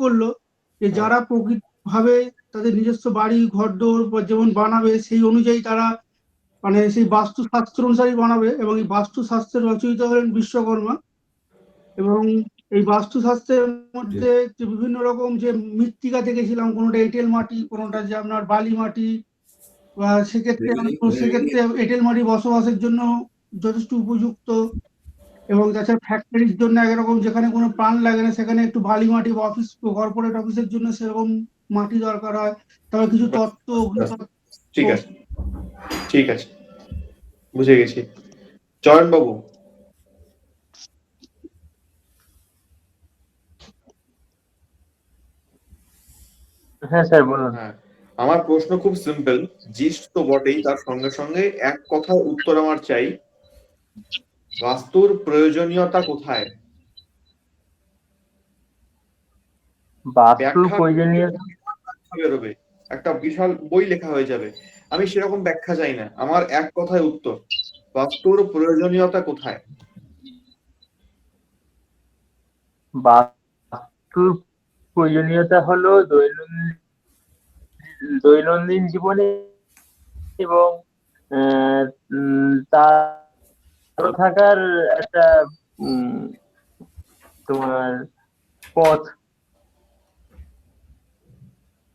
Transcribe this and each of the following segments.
করলো যে যারা প্রকৃত ভাবে তাদের নিজস্ব বাড়ি ঘরদোর বা যেমন বানাবে সেই অনুযায়ী তারা মানে সেই বাস্তুশাস্ত্র অনুসারেই বানাবে, এবং এই বাস্তুশাস্ত্রের রচয়িতা হলেন বিশ্বকর্মা। এবং এই বাস্তুশাস্ত্রের মধ্যে যে বিভিন্ন রকম যে মৃত্তিকা দেখেছিলাম, কোনোটা এঁটেল মাটি, কোনোটা যে আপনার বালি মাটি, বা সেক্ষেত্রে এঁটেল মাটি বসবাসের জন্য যথেষ্ট উপযুক্ত। এবং তাছাড়া ফ্যাক্টরির জন্য একরকম, যেখানে কোনো প্রাণ লাগে না সেখানে একটু বালি মাটি, বা অফিস কর্পোরেট অফিসের জন্য সেরকম মাটি দরকার হয়। তবে কিছু তত্ত্ব ঠিক আছে, ঠিক আছে, বুঝে গেছি। চয়ন বাবু, হ্যাঁ স্যার বলুন। হ্যাঁ, আমার প্রশ্ন খুব সিম্পল, জিস্ট তো বটেই, তার সঙ্গে সঙ্গে এক কথায় উত্তর আমার চাই। বাস্তুর প্রয়োজনীয়তা কোথায়? বাস্তুর ব্যাখ্যা প্রয়োজনীয় বেরোবে, একটা বিশাল বই লেখা হয়ে যাবে। আমি সেরকম ব্যাখ্যা চাই না, আমার এক কথায় উত্তর, বাস্তুর প্রয়োজনীয়তা কোথায়? বাস্তুর প্রয়োজনীয়তা হলো দৈনন্দিন জীবনে, এবং তার ভালো থাকার একটা উম, তোমার পথ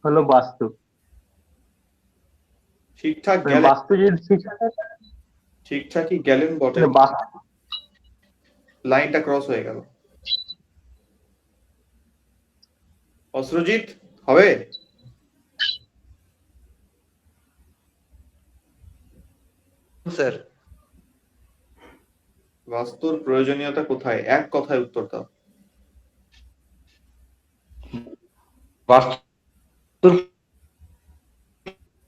হলো বাস্তু। ঠিকঠাক মানে গেলেন, বাস্তু যদি ঠিক থাকে, ঠিকঠাকই গেলেন বটে, মানে লাইনটা ক্রস হয়ে গেল। অস্ত্রজিৎ, হবে? স্যার, বাস্তুর প্রয়োজনীয়তা কোথায়, এক কথায় উত্তর দাও। বাস্তুর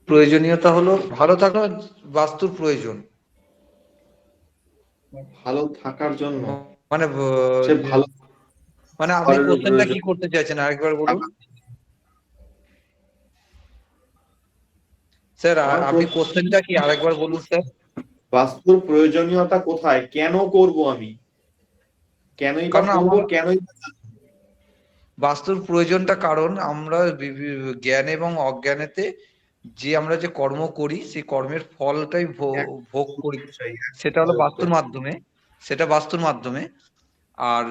প্রয়োজনীয়তা হলো ভালো থাকা, বাস্তুর প্রয়োজন। ভালো থাকার জন্য? মানে সে ভালো মানে আপনি ঘরেরও কোশ্চেনটা প্রয়োজন। কি করতে চাইছেন আরেকবার বলুন স্যার, আমার আপনি প্রশ্ন, কোশ্চেনটা কি আরেকবার বলুন স্যার। বাস্তুর প্রয়োজনীয়তা কোথায়, কেন করব আমি, কেনই বা কারণ করব, আমার কেনই বাস্তুর প্রয়োজনটা, কারণ আমরা জ্ঞান এবং অজ্ঞানেতে যে আমরা যে কর্ম করি সেই কর্মের ফলটাই এক ভোগ করি, উত্তর চাই, এক সেটা হলো কথায় উত্তর। বাস্তুর মাধ্যমে। সেটা বাস্তুর মাধ্যমে। আর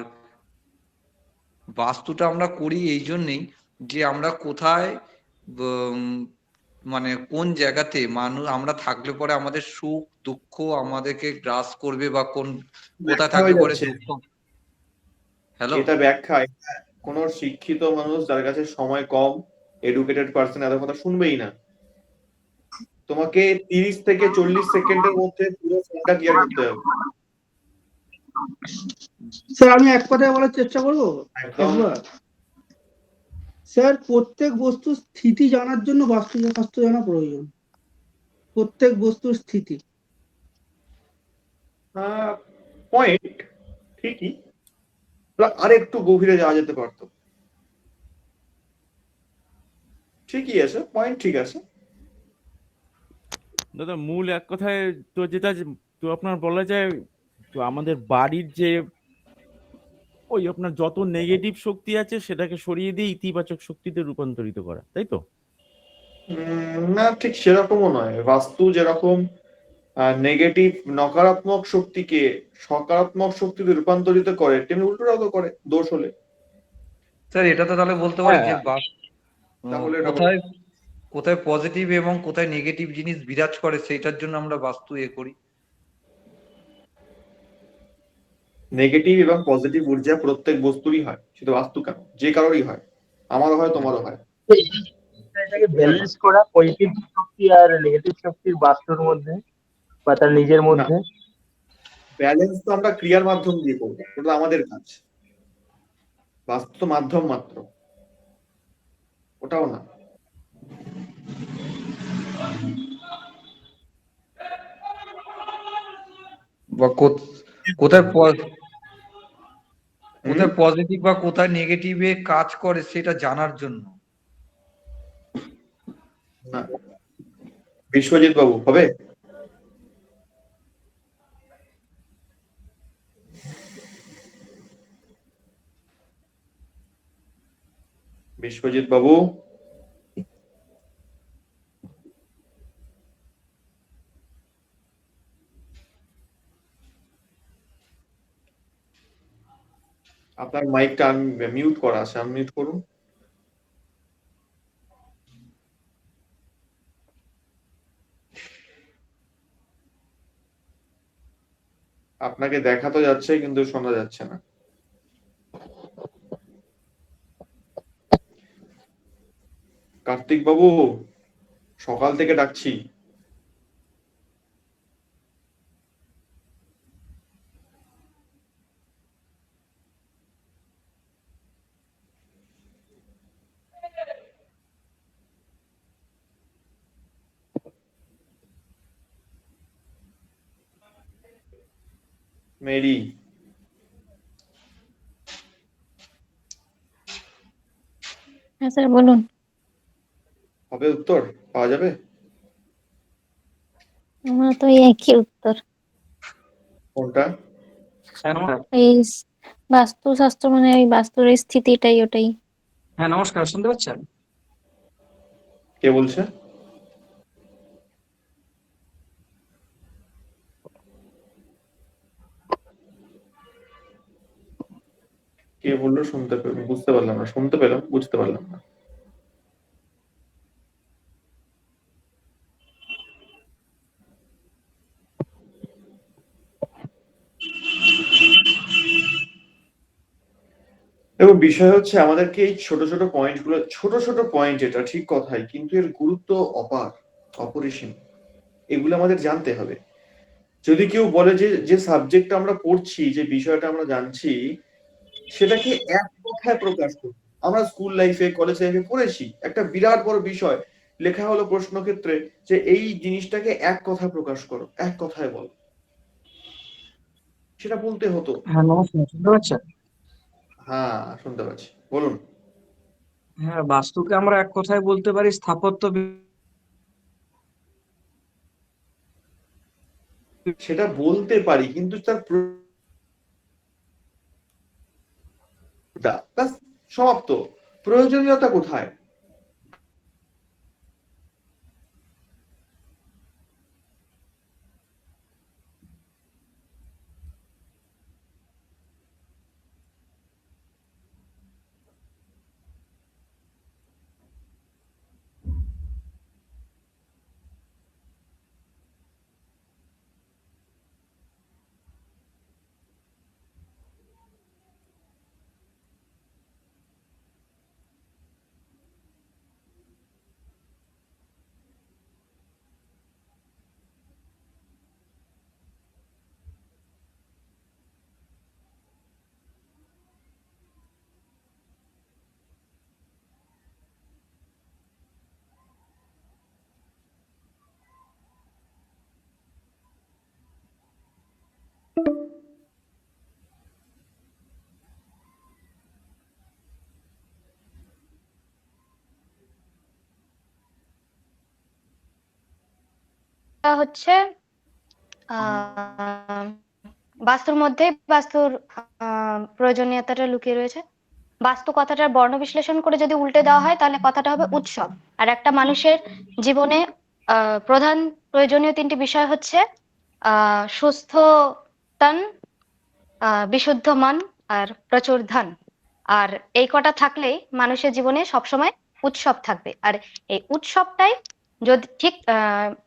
বাস্তুটা আমরা করি এই জন্যেই যে আমরা কোথায় উম, মানে কোন জায়গাতে মানুষ আমরা থাকলে পরে আমাদের সুখ দুঃখ আমাদেরকে গ্রাস করবে, বা কোথায় ব্যাখ্যা থাকলে হয়ে পরে যাচ্ছে, দুঃখ। হ্যালো এটা ব্যাখ্যা। কোন শিক্ষিত মানুষ যার কাছে সময় কম, এডুকেটেড পার্সন এত কথা শুনবেই না। তোমাকে 30 থেকে 40 সেকেন্ডের মধ্যে পুরো ফোনটা ক্লিয়ার করতে হবে। স্যার আমি এক কথায় বলার চেষ্টা করবো একদম। একবার। স্যার, প্রত্যেক বস্তুর স্থিতি জানার জন্য বাস্তুশাস্ত্র জানা প্রয়োজন। প্রত্যেক বস্তুর স্থিতি। পয়েন্ট ঠিকই, আর একটু গভীরে যাওয়া যেতে পারতো। ঠিকই আছে, পয়েন্ট ঠিক আছে। দাদা মূল এক কথায় তো যেটা তো আপনার বলা যায়, তো আমাদের বাড়ির যে ওই আপনার যত নেগেটিভ শক্তি আছে সেটাকে সরিয়ে দিয়ে ইতিবাচক শক্তিতে রূপান্তরিত করা, তাই তো? না, ঠিক সেরকমও নয়। বাস্তু যেরকম নেগেটিভ নকারাত্মক শক্তিকে সকারাত্মক শক্তিতে রূপান্তরিত করে, তেমনি উল্টোটাও তো করে দোষ হলে। স্যার, এটা তো তাহলে বলতে পারি যে হ্যাঁ, তাহলে এটা হলো কোথায় কোথায় পজিটিভ এবং কোথায় নেগেটিভ জিনিস বিরাজ করে, সেইটার জন্য আমরা বাস্তু করি। নেগেটিভ এবং পজিটিভ ঊর্জা প্রত্যেক বস্তুরই হয়, শুধু বাস্তু কেন, যে কারোরই হয়, আমারও হয়, তোমারও হয়। এটাকে ব্যালেন্স করা পজিটিভ শক্তি আর নেগেটিভ শক্তির বাস্তুর মধ্যে বা তার নিজের না, মধ্যে। ব্যালেন্স তো আমরা ক্রিয়ার মাধ্যম দিয়ে করবো, ওটা আমাদের কাজ। বাস্তু তো মাধ্যম মাত্র, ওটাও না। বা কোথায় হুম, কোথায় পজিটিভ বা কোথায় নেগেটিভে কাজ করে সেটা জানার জন্য। না। বিশ্বজিৎ বাবু, হবে? বিশ্বজিৎ বাবু, আপনার মাইকটা মিউট করা আছে, আনমিউট করুন। আপনাকে দেখা তো যাচ্ছে কিন্তু শোনা যাচ্ছে না। কার্তিক বাবু, সকাল থেকে ডাকছি। মেরি, হ্যাঁ স্যার বলুন। হবে উত্তর পাওয়া যাবে? আমার তো এই একই উত্তর। কোনটা? হ্যাঁ নমস্কার। এই বাস্তুশাস্ত্র মানে ওই বাস্তুর এই স্থিতিটাই ওটাই। হ্যাঁ নমস্কার, শুনতে পাচ্ছেন? কে বলছে? কে বললো? শুনতে পেলাম, বুঝতে পারলাম না। শুনতে পেলাম, বুঝতে পারলাম না। এবং বিষয় হচ্ছে আমাদেরকে এই ছোট ছোট পয়েন্ট গুলো, ছোট ছোট পয়েন্ট, এটা ঠিক কথাই, কিন্তু এর গুরুত্ব অপার, অপরিসীম। এগুলো আমাদের জানতে হবে। যদি কেউ বলে যে যে সাবজেক্টটা আমরা পড়ছি, যে বিষয়টা আমরা জানছি, সেটাকে এক কথায় প্রকাশ করি। আমরা স্কুল লাইফে, কলেজ লাইফে পড়েছি একটা বিরাট বড় বিষয়, লেখা হলো প্রশ্নক্ষেত্রে যে এই জিনিসটাকে এক কথায় প্রকাশ করো, এক কথায় বলো। সেটা বলতে হতো। হ্যাঁ নমস্কার, শুনতে পাচ্ছেন? হ্যাঁ, শুনতে পাচ্ছি, বলুন। হ্যাঁ, বাস্তুকে আমরা এক কথায় বলতে পারি স্থাপত্য সেটা বলতে পারি, কিন্তু তার ব্যাস, সমাপ্ত। প্রয়োজনীয়তা কোথায়? হচ্ছে বাস্তুর মধ্যে বাস্তুর প্রয়োজনীয়তাটা লুকিয়ে রয়েছে। বাস্তু কথাটার বর্ণ বিশ্লেষণ করে যদি উল্টে দেওয়া হয় তাহলে কথাটা হবে উৎসব। আর একটা মানুষের জীবনে প্রধান প্রয়োজনীয় তিনটি বিষয় হচ্ছে সুস্থ তন, বিশুদ্ধ মন আর প্রচুর ধন। আর এই কটা থাকলেই মানুষের জীবনে সবসময় উৎসব থাকবে। আর এই উৎসবটাই যদি ঠিক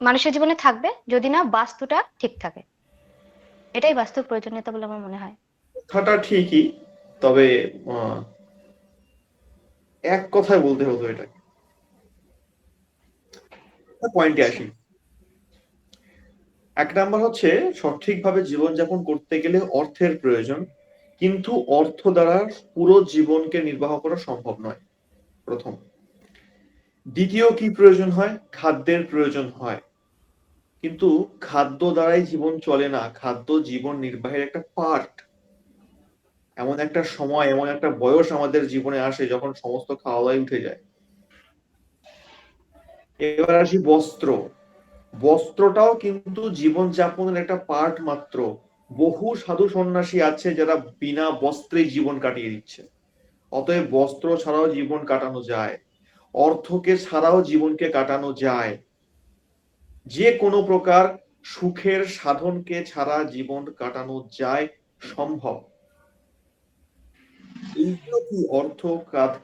মানুষের জীবনে থাকবে যদি না বাস্তুটা ঠিক থাকে। এটাই বাস্তুর প্রয়োজনীয়তা বলে আমার মনে হয়। কথাটা ঠিকই, তবে এক কথায় বলতে হতো এটাকে। পয়েন্টে আসি। এক নাম্বার হচ্ছে, সঠিকভাবে জীবনযাপন করতে গেলে অর্থের প্রয়োজন, কিন্তু অর্থ দ্বারা পুরো জীবনকে নির্বাহ করা সম্ভব নয়, প্রথম। দ্বিতীয় কি প্রয়োজন হয়? খাদ্যের প্রয়োজন হয়, কিন্তু খাদ্য দ্বারাই জীবন চলে না। খাদ্য জীবন নির্বাহের একটা পার্ট। এমন একটা সময়, এমন একটা বয়স আমাদের জীবনে আসে যখন সমস্ত খাওয়া দাওয়াই উঠে যায়। এবার আসি বস্ত্র। বস্ত্রটাও কিন্তু জীবনযাপনের একটা পার্ট মাত্র। বহু সাধু সন্ন্যাসী আছে যারা বিনা বস্ত্রেই জীবন কাটিয়ে দিচ্ছে। অতএব বস্ত্র ছাড়াও জীবন কাটানো যায়, অর্থকে ছাড়াও জীবনকে কাটানো যায়, যে কোনো প্রকার সুখের সাধনকে ছাড়া জীবন কাটানো যায়, সম্ভব। এইগুলো কি অর্থ,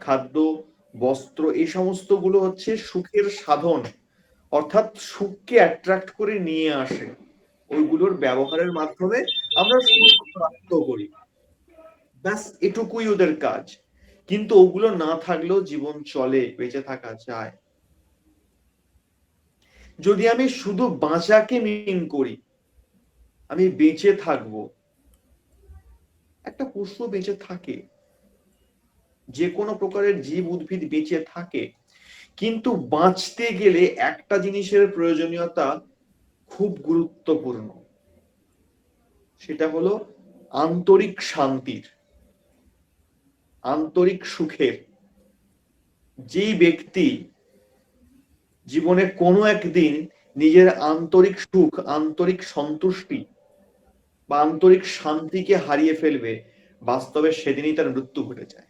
খাদ্য, বস্ত্র, এই সমস্ত গুলো হচ্ছে সুখের সাধন, অর্থাৎ সুখকে অ্যাট্রাক্ট করে নিয়ে আসে। ওইগুলোর ব্যবহারের মাধ্যমে আমরা সুখ প্রাপ্ত করি, ব্যাস এটুকুই ওদের কাজ। কিন্তু ওগুলো না থাকলেও জীবন চলে, বেঁচে থাকা যায়। যদি আমি শুধু বাঁচাকে মিন করি, আমি বেঁচে থাকবো, একটা পশু বেঁচে থাকে, যে কোনো প্রকারের জীব উদ্ভিদ বেঁচে থাকে, কিন্তু বাঁচতে গেলে একটা জিনিসের প্রয়োজনীয়তা খুব গুরুত্বপূর্ণ, সেটা হলো আন্তরিক শান্তির, আন্তরিক সুখের। যেই ব্যক্তি জীবনে কোনো একদিন নিজের আন্তরিক সুখ, আন্তরিক সন্তুষ্টি বা আন্তরিক শান্তিকে হারিয়ে ফেলবে, বাস্তবে সেদিনই তার মৃত্যু ঘটে যায়।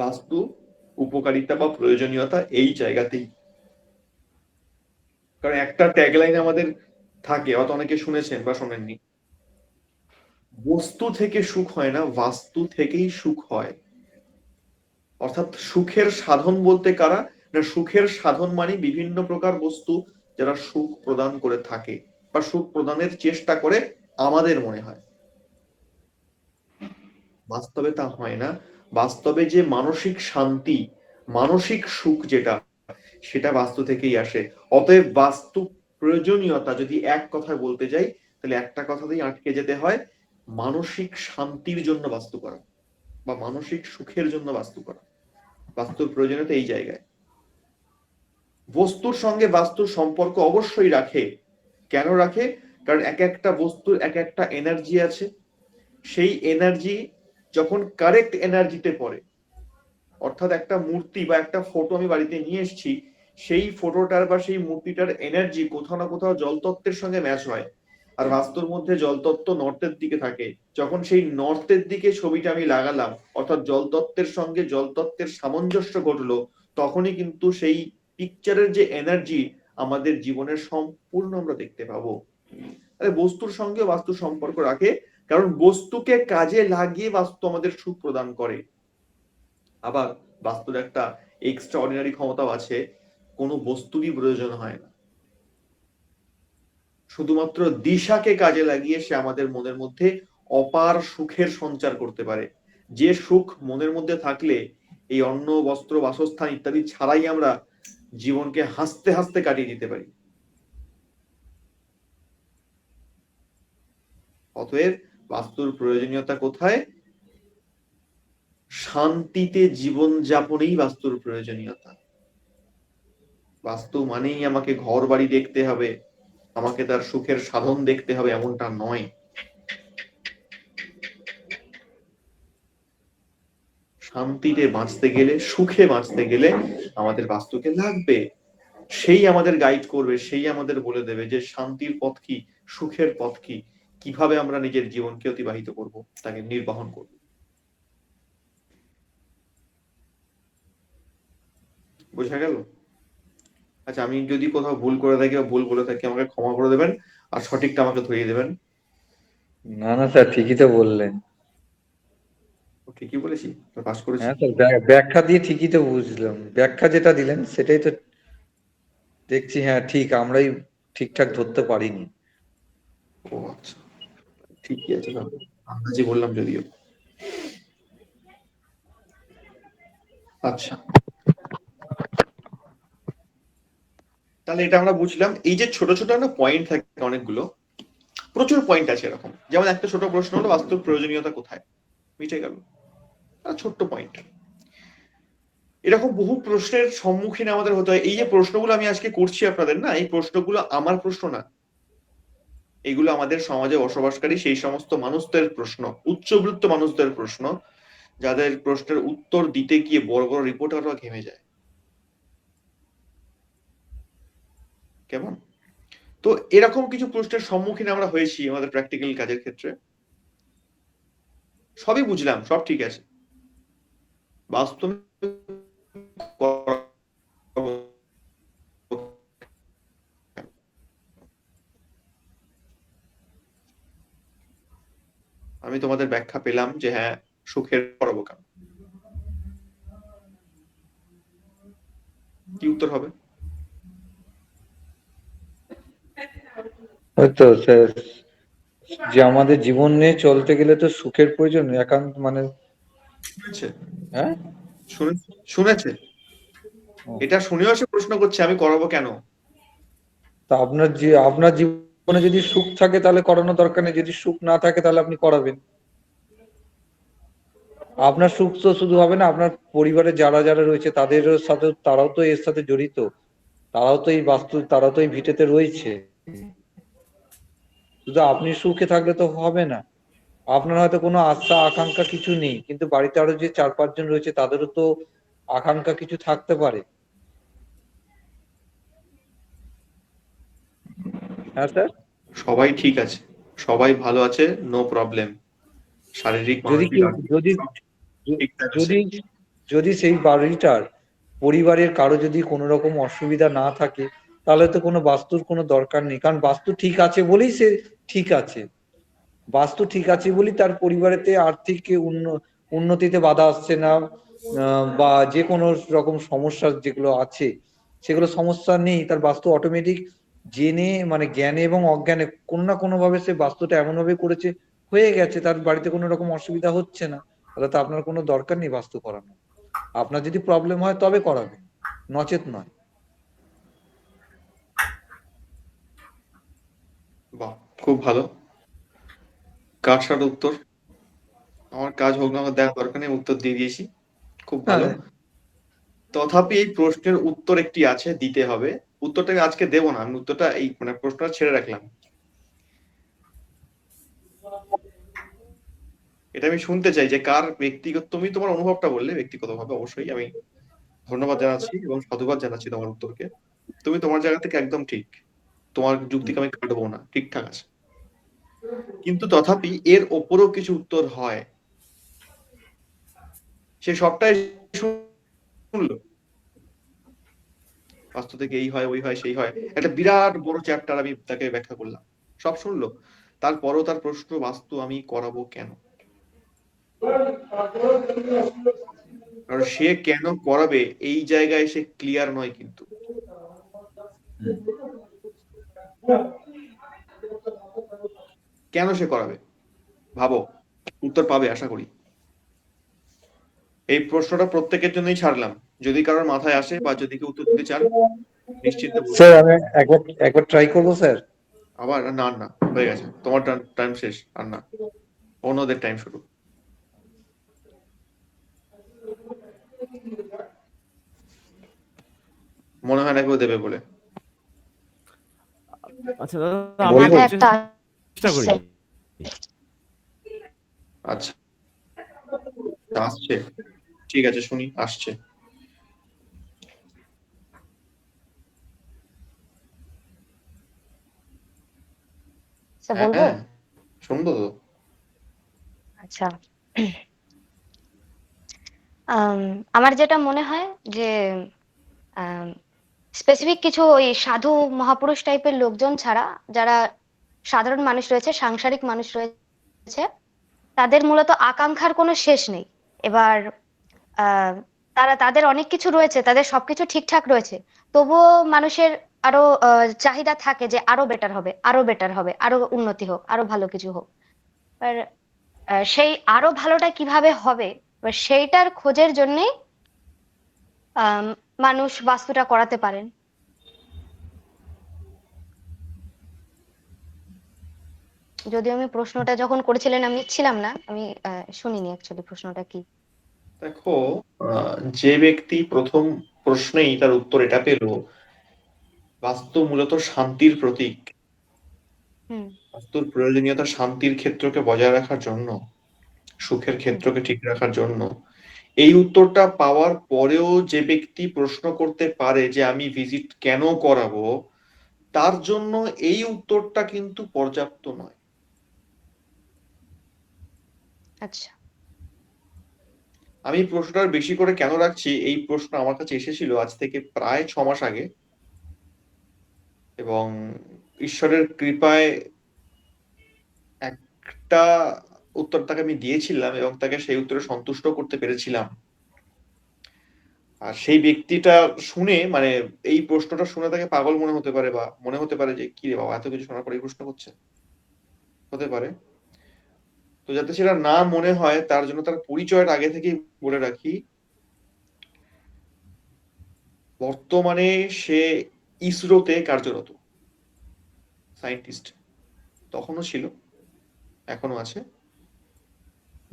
বাস্তু উপকারিতা বা প্রয়োজনীয়তা এই জায়গাতেই। কারণ একটা ট্যাগলাইন আমাদের থাকে, অত অনেকে শুনেছেন বা শোনেননি, বস্তু থেকে সুখ হয় না, বাস্তু থেকেই সুখ হয়। অর্থাৎ সুখের সাধন বলতে কারা না, সুখের সাধন মানে বিভিন্ন প্রকার বস্তু যারা সুখ প্রদান করে থাকে বা সুখ প্রদানের চেষ্টা করে আমাদের মনে হয়। বাস্তবে তা হয় না। বাস্তবে যে মানসিক শান্তি, মানসিক সুখ যেটা, সেটা বাস্তু থেকেই আসে। অতএব বাস্তু প্রয়োজনীয়তা যদি এক কথায় বলতে যাই, তাহলে একটা কথাতেই আটকে যেতে হয়, মানসিক শান্তির জন্য বাস্তু করা বা মানসিক সুখের জন্য বাস্তু করা। বাস্তুর প্রয়োজনীয়তা এই জায়গায়। বস্তুর সঙ্গে বাস্তুর সম্পর্ক অবশ্যই রাখে। কেন রাখে? কারণ এক একটা বস্তুর এক একটা এনার্জি আছে, সেই এনার্জি যখন কারেক্ট এনার্জিতে পড়ে, অর্থাৎ একটা মূর্তি বা একটা ফটো আমি বাড়িতে নিয়ে এসেছি, সেই ফটোটার বা সেই মূর্তিটার এনার্জি কোথাও না কোথাও জলতত্ত্বের সঙ্গে ম্যাচ হয়। আর বাস্তুর মধ্যে জলতত্ত্ব নর্থের দিকে থাকে। যখন সেই নর্থের দিকে ছবিটা আমি লাগালাম, অর্থাৎ জলতত্ত্বের সঙ্গে জলতত্ত্বের সামঞ্জস্য ঘটলো, তখনই কিন্তু সেই পিকচারের যে এনার্জি আমাদের জীবনের সম্পূর্ণ আমরা দেখতে পাবো। বস্তুর সঙ্গে বাস্তু সম্পর্ক রাখে, কারণ বস্তুকে কাজে লাগিয়ে বাস্তু আমাদের সুখ প্রদান করে। আবার বাস্তুর একটা এক্সট্রাঅর্ডিনারি ক্ষমতাও আছে, কোনো বস্তুরই প্রয়োজন হয় না, শুধুমাত্র দিশাকে কাজে লাগিয়ে সে আমাদের মনের মধ্যে অপার সুখের সঞ্চার করতে পারে। যে সুখ মনের মধ্যে থাকলে এই অন্ন, বস্ত্র, বাসস্থান ইত্যাদি ছাড়াই আমরা জীবনকে হাসতে হাসতে কাটিয়ে দিতে পারি। অতএব বাস্তুর প্রয়োজনীয়তা কোথায়? শান্তিতে জীবন যাপনেই বাস্তুর প্রয়োজনীয়তা। বাস্তু মানেই আমাকে ঘর বাড়ি দেখতে হবে, আমাকে তার সুখের সাধন দেখতে হবে, এমনটা নয়। শান্তিতে বাঁচতে গেলে, সুখে বাঁচতে গেলে আমাদের বাস্তুকে লাগবে। সেই আমাদের গাইড করবে, সেই আমাদের বলে দেবে যে শান্তির পথ কি, সুখের পথ কি, কিভাবে আমরা নিজের জীবনকে অতিবাহিত করব, তাকে নির্বাহন করব। বোঝা গেল? আচ্ছা, আমি যদি কোথাও ভুল করে থাকি বা ভুল বলে থাকি, আমাকে ক্ষমা করে দেবেন, আর সঠিকটা আমাকে ধরিয়ে দেবেন। না না স্যার, ঠিকই তো বললেন। ঠিকই বলেছি? পাস করেছি? হ্যাঁ স্যার, ব্যাখ্যা দিয়ে ঠিকই তো বুঝলাম, ব্যাখ্যা যেটা দিলেন সেটাই তো দেখছি। হ্যাঁ ঠিক, আমরাই ঠিকঠাক ধরতে পারিনি। ও আচ্ছা, ঠিকই আছে, আন্দাজে বললাম যদিও। আচ্ছা, তাহলে এটা আমরা বুঝলাম। এই যে ছোট ছোট একটা পয়েন্ট থাকে অনেকগুলো, প্রচুর পয়েন্ট আছে এরকম। যেমন একটা ছোট প্রশ্ন হলো বাস্তব প্রয়োজনীয়তা কোথায়, মিটে গেল, ছোট্ট পয়েন্ট। এরকম বহু প্রশ্নের সম্মুখীন আমাদের হতে হয়। এই যে প্রশ্নগুলো আমি আজকে করছি আপনাদের, না, এই প্রশ্নগুলো আমার প্রশ্ন না, এগুলো আমাদের সমাজে বসবাসকারী সেই সমস্ত মানুষদের প্রশ্ন, উচ্চবিত্ত মানুষদের প্রশ্ন, যাদের প্রশ্নের উত্তর দিতে গিয়ে বড় বড় রিপোর্টাররা ঘেমে যায়। কেমন? তো এরকম কিছু প্রশ্নের সম্মুখীন আমরা হয়েছি আমাদের প্র্যাকটিক্যাল কাজের ক্ষেত্রে। সবই বুঝলাম, সব ঠিক আছে, বাস্তবে আমি তোমাদের ব্যাখ্যা পেলাম যে হ্যাঁ সুখের করাবো কেন, কি উত্তর হবে? হয়তো স্যার, যে আমাদের জীবনে চলতে গেলে তো সুখের প্রয়োজন একান্ত, মানে শুনেছে? হ্যাঁ শুনেছে? এটা শুনেও সে প্রশ্ন করছে আমি করাবো কেন? তা আপনার জীবনে যদি সুখ থাকে তাহলে করানোর দরকার নেই, যদি সুখ না থাকে তাহলে আপনি করাবেন। আপনার সুখ তো শুধু হবে না, আপনার পরিবারে যারা যারা রয়েছে তাদের সাথে, তারাও তো এর সাথে জড়িত, তারাও তো এই ভিটেতে রয়েছে। শুধু আপনি সুখে থাকলে তো হবে না। আপনার হয়তো কোনো আশা আকাঙ্ক্ষা কিছু নেই, কিন্তু বাড়িতে আরো যে 4-5 জন রয়েছে তাদেরও তো আকাঙ্ক্ষা কিছু থাকতে পারে। হ্যাঁ স্যার, সবাই ঠিক আছে, সবাই ভালো আছে, নো প্রবলেম, শারীরিক যদি মানসিক কেউ আর্থিক যদি সব ঠিকঠাক আছে। যদি যদি সেই বাড়িটার পরিবারের কারো যদি কোনো রকম অসুবিধা না থাকে, তাহলে তো কোনো বাস্তুর কোনো দরকার নেই, কারণ বাস্তু ঠিক আছে বলেই সে ঠিক আছে। বাস্তু ঠিক আছে বলেই তার পরিবারেতে আর্থিক উন্নতিতে বাধা আসছে না, বা যে কোনো রকম সমস্যা যেগুলো আছে সেগুলো সমস্যা নেই। তার বাস্তু অটোমেটিক জেনে, মানে জ্ঞানে এবং অজ্ঞানে কোনো না কোনো ভাবে সে বাস্তুটা এমন ভাবে করেছে, হয়ে গেছে, তার বাড়িতে কোনো রকম অসুবিধা হচ্ছে না। তাহলে তো আপনার কোনো দরকার নেই বাস্তু করানো। আপনার যদি প্রবলেম হয় তবে করাবে, নচেত নয়। বাহ, খুব ভালো, কাটসাট উত্তর। আমার কাজ হোক না হোক দেওয়ার দরকার নেই, উত্তর দিয়ে দিয়েছি, খুব ভালো। হ্যাঁ, তথাপি এই প্রশ্নের উত্তর একটি আছে, দিতে হবে। উত্তরটা আমি আজকে দেবো না, আমি উত্তরটা এই মানে প্রশ্নটা ছেড়ে রাখলাম, এটা আমি শুনতে চাই যে কার ব্যক্তিগত, তুমি তোমার অনুভবটা বললে ব্যক্তিগতভাবে, অবশ্যই আমি ধন্যবাদ জানাচ্ছি এবং সাধুবাদ জানাচ্ছি তোমার উত্তরকে। তুমি তোমার জায়গা থেকে একদম ঠিক, তোমার যুক্তিকে আমি কাটবো না, ঠিকঠাক আছে। কিন্তু তথাপি এর ওপরেও কিছু উত্তর হয়, সে সবটাই শুনলো, বাস্তু থেকে এই হয় ওই হয় সেই হয়, একটা বিরাট বড় চ্যাপ্টার আমি তাকে ব্যাখ্যা করলাম, সব শুনলো, তারপরও তার প্রশ্ন বাস্তু আমি করাবো কেন, আর সে কেন করাবে এই জায়গায় সে ক্লিয়ার নয় কিন্তু। কেন সে করাবে, ভাবো, উত্তর পাবে আশা করি। এই প্রশ্নটা প্রত্যেকের জন্যই ছাড়লাম, যদি কারোর মাথায় আসে বা যদি কেউ উত্তর দিতে চান নিশ্চিন্তে বলুন। স্যার আমি একবার ট্রাই করবো স্যার। আবার না, না হয়ে গেছে, তোমার টাইম শেষ, আর না, অন্যদের টাইম শুরু। মনে হয় না কেউ দেবে বলে। আচ্ছা দাদা, আমি বলবো? মাথায় একটা চেষ্টা করি। আসছে। আচ্ছা, আসছে, ঠিক আছে, শুনি, আসছে। আচ্ছা, বলবো? হ্যাঁ, শুনবো তো। আচ্ছা, আমার যেটা মনে হয় যে স্পেসিফিক কিছু ওই সাধু মহাপুরুষ টাইপের লোকজন ছাড়া যারা সাধারণ মানুষ রয়েছে, সাংসারিক মানুষ রয়েছে, তাদের মূলত আকাঙ্ক্ষার কোনো শেষ নেই। এবার তাদের অনেক কিছু রয়েছে, তাদের সবকিছু ঠিকঠাক রয়েছে, তবুও মানুষের আরো চাহিদা থাকে যে আরো বেটার হবে, আরো বেটার হবে, আরো উন্নতি হোক, আরো ভালো কিছু হোক। এবার সেই আরো ভালোটা কিভাবে হবে, এবার সেইটার খোঁজের জন্যই আম, মানুষ বাস্তুটা করাতে পারেন। যদিও আমি প্রশ্নটা যখন করেছিলেন আমি ছিলাম না, আমি শুনিনি অ্যাকচুয়ালি প্রশ্নটা কি। দেখো, যে ব্যক্তি প্রথম প্রশ্নেই তার উত্তর এটা পেল, বাস্তু মূলত শান্তির প্রতীক, হুম। বাস্তুর প্রয়োজনীয়তা শান্তির ক্ষেত্রকে বজায় রাখার জন্য, সুখের হুম। ক্ষেত্রকে ঠিক রাখার জন্য। এই উত্তরটা পাওয়ার পরেও যে ব্যক্তি প্রশ্ন করতে পারে যে আমি ভিজিট কেন করাবো, তার জন্য এই উত্তরটা কিন্তু পর্যাপ্ত নয়। আচ্ছা। আমি প্রশ্নটা বেশি করে কেন রাখছি, এই প্রশ্ন আমার কাছে এসেছিল আজ থেকে প্রায় 6 মাস আগে, এবং ঈশ্বরের কৃপায় একটা উত্তর তাকে আমি দিয়েছিলাম এবং তাকে সেই উত্তরে সন্তুষ্ট করতে পেরেছিলাম। আর সেই ব্যক্তিটা শুনে, মানে এই প্রশ্নটা শুনে তাকে পাগল মনে হতে পারে, বা মনে হতে পারে যে কি রে বাবা, এত কিছু শোনার পরে এই প্রশ্ন করছে, হতে পারে। তো যাতে সেটা না মনে হয় তার জন্য তার পরিচয়টা আগে থেকেই বলে রাখি। বর্তমানে সে ইসরোতে কার্যরত সায়েন্টিস্ট, তখনও ছিল, এখনো আছে।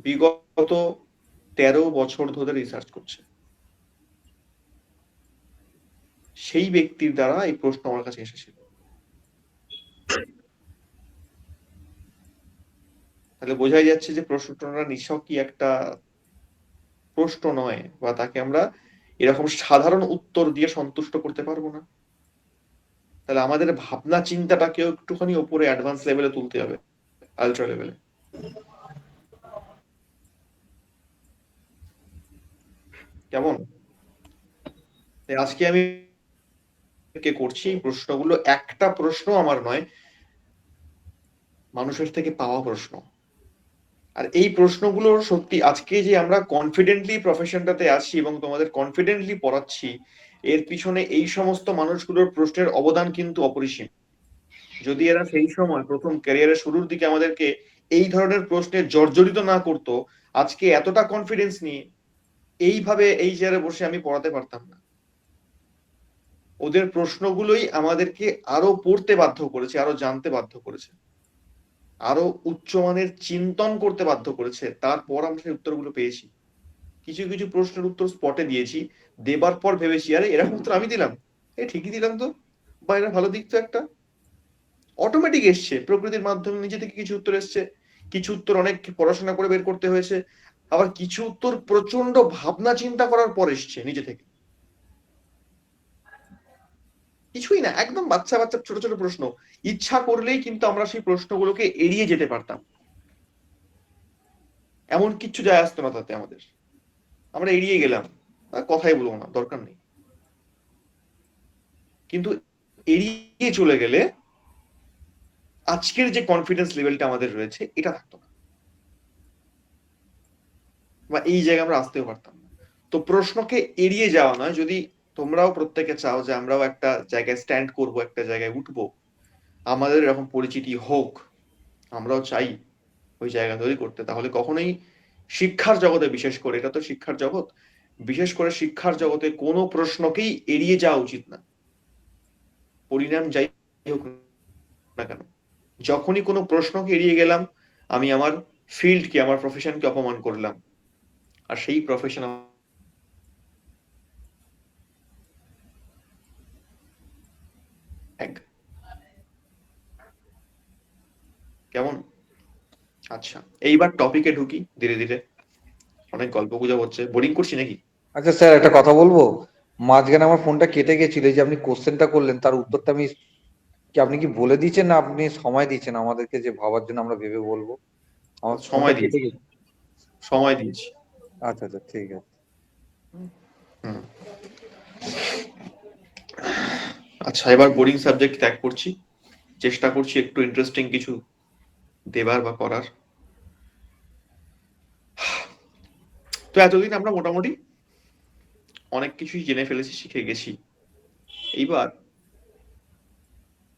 বিগত 13 বছর ধরে রিসার্চ করছে। সেই ব্যক্তির দ্বারা এই প্রশ্ন আমার কাছে এসেছিল। তাহলে বোঝাই যাচ্ছে যে প্রশ্নটা নিছক কি একটা প্রশ্ন নয়, বা তাকে আমরা এরকম সাধারণ উত্তর দিয়ে সন্তুষ্ট করতে পারবো না। তাহলে আমাদের ভাবনা চিন্তাটাকেও একটুখানি উপরে অ্যাডভান্স লেভেলে তুলতে হবে, আলট্রা লেভেলে। কেমন? আজকে আমি করছি এই প্রশ্নগুলো, একটা প্রশ্ন আমার নয়, মানুষের থেকে পাওয়া প্রশ্ন। আর এই প্রশ্নগুলো সত্যি আজকে যে আমরা কনফিডেন্টলি প্রফেশনটাতে আছি এবং তোমাদের কনফিডেন্টলি পড়াচ্ছি, এর পিছনে এই সমস্ত মানুষগুলোর প্রশ্নের অবদান কিন্তু অপরিসীম। যদি এরা সেই সময় প্রথম ক্যারিয়ারের শুরুর দিকে আমাদেরকে এই ধরনের প্রশ্নে জর্জরিত না করতো, আজকে এতটা কনফিডেন্স নিয়ে এইভাবে এই চেয়ারে বসে আমি পড়াতে পারতাম না। ওদের প্রশ্নগুলোই আমাদেরকে আরো পড়তে বাধ্য করেছে, আরো জানতে বাধ্য করেছে, আরো উচ্চমানের চিন্তন করতে বাধ্য করেছে। তারপর আমরা সেই উত্তরগুলো পেয়েছি। কিছু কিছু প্রশ্নের উত্তর স্পটে দিয়েছি, দেবার পর ভেবেছি আরে এরকম উত্তর আমি দিলাম, ঠিকই দিলাম তো, বা এটা ভালো দিক তো একটা। অটোমেটিক এসছে, প্রকৃতির মাধ্যমে নিজে থেকে কিছু উত্তর এসছে। কিছু উত্তর অনেক পড়াশোনা করে বের করতে হয়েছে, আবার কিছু উত্তর প্রচন্ড ভাবনা চিন্তা করার পর এসছে নিজে থেকে। কিছুই না, একদম বাচ্চা বাচ্চা ছোট ছোট প্রশ্ন, ইচ্ছা করলেই কিন্তু আমরা সেই প্রশ্নগুলোকে এড়িয়ে যেতে পারতাম। এমন কিচ্ছু যায় আসতো না তাতে আমাদের, আমরা এড়িয়ে গেলাম, কথাই বলবো না, দরকার নেই। কিন্তু এড়িয়ে চলে গেলে আজকের যে কনফিডেন্স লেভেলটা আমাদের রয়েছে এটা থাকতো না, বা এই জায়গায় আমরা আসতেও পারতাম না। তো প্রশ্নকে এড়িয়ে যাওয়া নয়, যদি তোমরাও প্রত্যেকে চাও যে আমরাও একটা জায়গায় স্ট্যান্ড করব, একটা জায়গায় উঠবো, আমাদের এরকম পরিচিতি হোক, আমরাও চাই ওই জায়গা তৈরি করতে, তাহলে কখনোই শিক্ষার জগতে, বিশেষ করে এটা তো শিক্ষার জগৎ, বিশেষ করে শিক্ষার জগতে কোনো প্রশ্নকেই এড়িয়ে যাওয়া উচিত না, পরিণাম যাই হোক না কেন। যখনই কোনো প্রশ্নকে এড়িয়ে গেলাম, আমি আমার ফিল্ডকে, আমার প্রফেশনকে অপমান করলাম। আর সেই প্রফেশন কেমন? আচ্ছা, এইবার টপিকে ঢুকি ধীরে ধীরে। অনেক গল্প গুজব হচ্ছে, বোরিং করছি নাকি? আচ্ছা স্যার, একটা কথা বলবো। মাঝখানে আমার ফোনটা কেটে গেছিল, এই যে আপনি কোশ্চেনটা করলেন তার উত্তরটা আমি কি আপনি কি বলে দিচ্ছেন, না আপনি সময় দিচ্ছেন আমাদেরকে যে ভাবার জন্য আমরা ভেবে বলবো? আমার ফোনটা সময় কেটে দিয়েছি, গেছে। সময় দিয়েছি। আচ্ছা আচ্ছা, ঠিক আছে। হুম। আচ্ছা, এবার বোরিং সাবজেক্ট ত্যাগ করছি, চেষ্টা করছি একটু ইন্টারেস্টিং কিছু দেবার বা করার। তো এতদিন আমরা মোটামুটি অনেক কিছুই জেনে ফেলেছি, শিখে গেছি। এইবার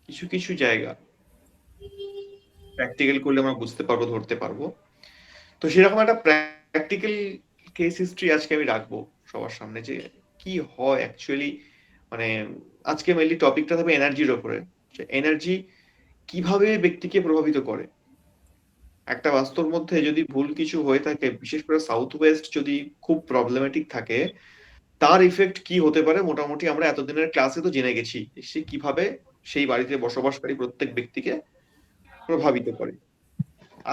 কিছু কিছু জায়গা প্র্যাকটিক্যাল করলে আমরা বুঝতে পারবো, ধরতে পারবো। তো সেরকম একটা প্র্যাকটিক্যাল কেস হিস্ট্রি আজকে আমি রাখবো সবার সামনে, যে কি হয় অ্যাকচুয়ালি। মানে আজকে মেইনলি টপিকটা থাকবে এনার্জির ওপরে, যে এনার্জি কিভাবে ব্যক্তিকে প্রভাবিত করে। একটা বাস্তুর মধ্যে যদি ভুল কিছু হয়ে থাকে, বিশেষ করে সাউথ ওয়েস্ট যদি খুব প্রবলেমেটিক থাকে, তার ইফেক্ট কি হতে পারে মোটামুটি আমরা এতদিনের ক্লাসে তো জেনে গেছি, সে কিভাবে সেই বাড়িতে বসবাসকারী প্রত্যেক ব্যক্তিকে প্রভাবিত করে।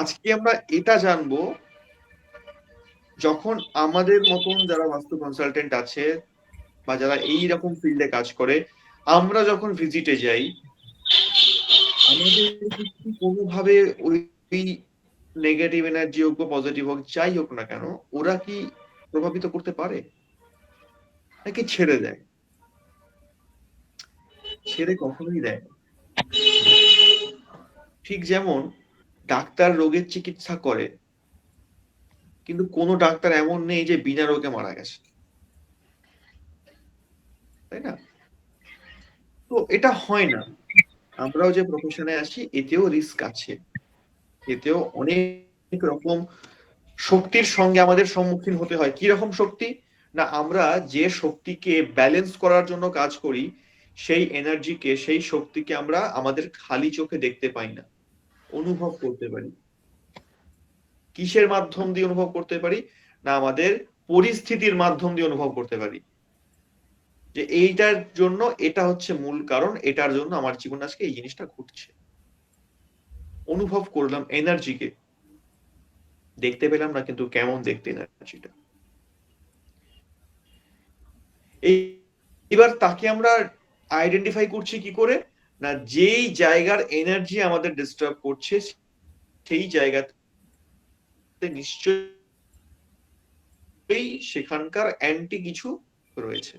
আজকে আমরা এটা জানবো, যখন আমাদের মতন যারা বাস্তু কনসালটেন্ট আছে বা যারা এই রকম ফিল্ডে কাজ করে, আমরা যখন ভিজিটে যাই, আমাদের কোনোভাবে ওই নেগেটিভ এনার্জি হোক বা পজিটিভ হোক, যাই হোক না কেন, ওরা কি প্রভাবিত করতে পারে নাকি ছেড়ে দেয়? ছেড়ে কখনোই দেয় না। ঠিক যেমন ডাক্তার রোগের চিকিৎসা করে, কিন্তু কোনো ডাক্তার এমন নেই যে বিনা রোগে মারা গেছে, তাই না? তো এটা হয় না। আমরাও যে প্রফেশনে আছি এতেও রিস্ক আছে, এতেও অনেক রকম শক্তির সঙ্গে আমাদের সম্মুখীন হতে হয়। কি রকম শক্তি? না, আমরা যে শক্তিকে ব্যালেন্স করার জন্য কাজ করি, সেই এনার্জিকে, সেই শক্তিকে আমরা আমাদের খালি চোখে দেখতে পাই না, অনুভব করতে পারি। কিসের মাধ্যম দিয়ে অনুভব করতে পারি? না, আমাদের পরিস্থিতির মাধ্যম দিয়ে অনুভব করতে পারি যে এইটার জন্য এটা হচ্ছে মূল কারণ, এটার জন্য আমার জীবনে আজকে এই জিনিসটা ঘটছে। অনুভব করলাম এনার্জিকে, দেখতে পেলাম না, কিন্তু কেমন দেখতে এনার্জিটা। এবার তাকে আমরা আইডেন্টিফাই করছি কি করে? না, যেই জায়গার এনার্জি আমাদের ডিস্টার্ব করছে সেই জায়গাতে নিশ্চয়ই সেখানকার অ্যান্টি কিছু রয়েছে,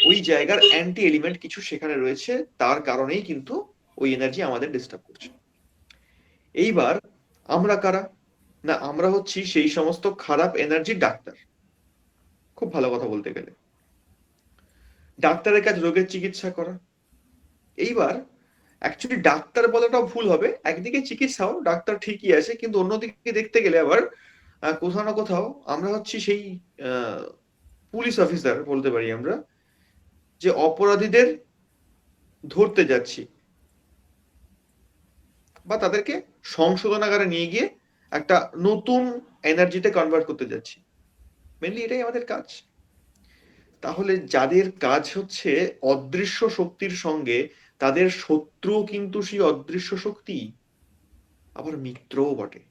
ওই জায়গার অ্যান্টি এলিমেন্ট কিছু সেখানে রয়েছে, তার কারণেই কিন্তু ওই এনার্জি আমাদের ডিস্টার্ব করছে। এইবার আমরা কারা? না, আমরা হচ্ছি সেই সমস্ত খারাপ এনার্জির ডাক্তার। খুব ভালো কথা বলতে গেলে ডাক্তারের কাজ রোগের চিকিৎসা করা। এইবার অ্যাকচুয়ালি ডাক্তার বলাটাও ভুল হবে, একদিকে চিকিৎসাও ডাক্তার ঠিকই আছে, কিন্তু অন্যদিকে দেখতে গেলে আবার কোথাও না কোথাও আমরা হচ্ছি সেই পুলিশ অফিসার বলতে পারি আমরা, যে অপরাধীদের ধরতে যাচ্ছি বা তাদেরকে সংশোধনাগারে নিয়ে গিয়ে একটা নতুন এনার্জিতে কনভার্ট করতে যাচ্ছি। মেনলি এটাই আমাদের কাজ। তাহলে যাদের কাজ হচ্ছে অদৃশ্য শক্তির সঙ্গে, তাদের শত্রু কিন্তু সেই অদৃশ্য শক্তি, আবার মিত্রও বটে।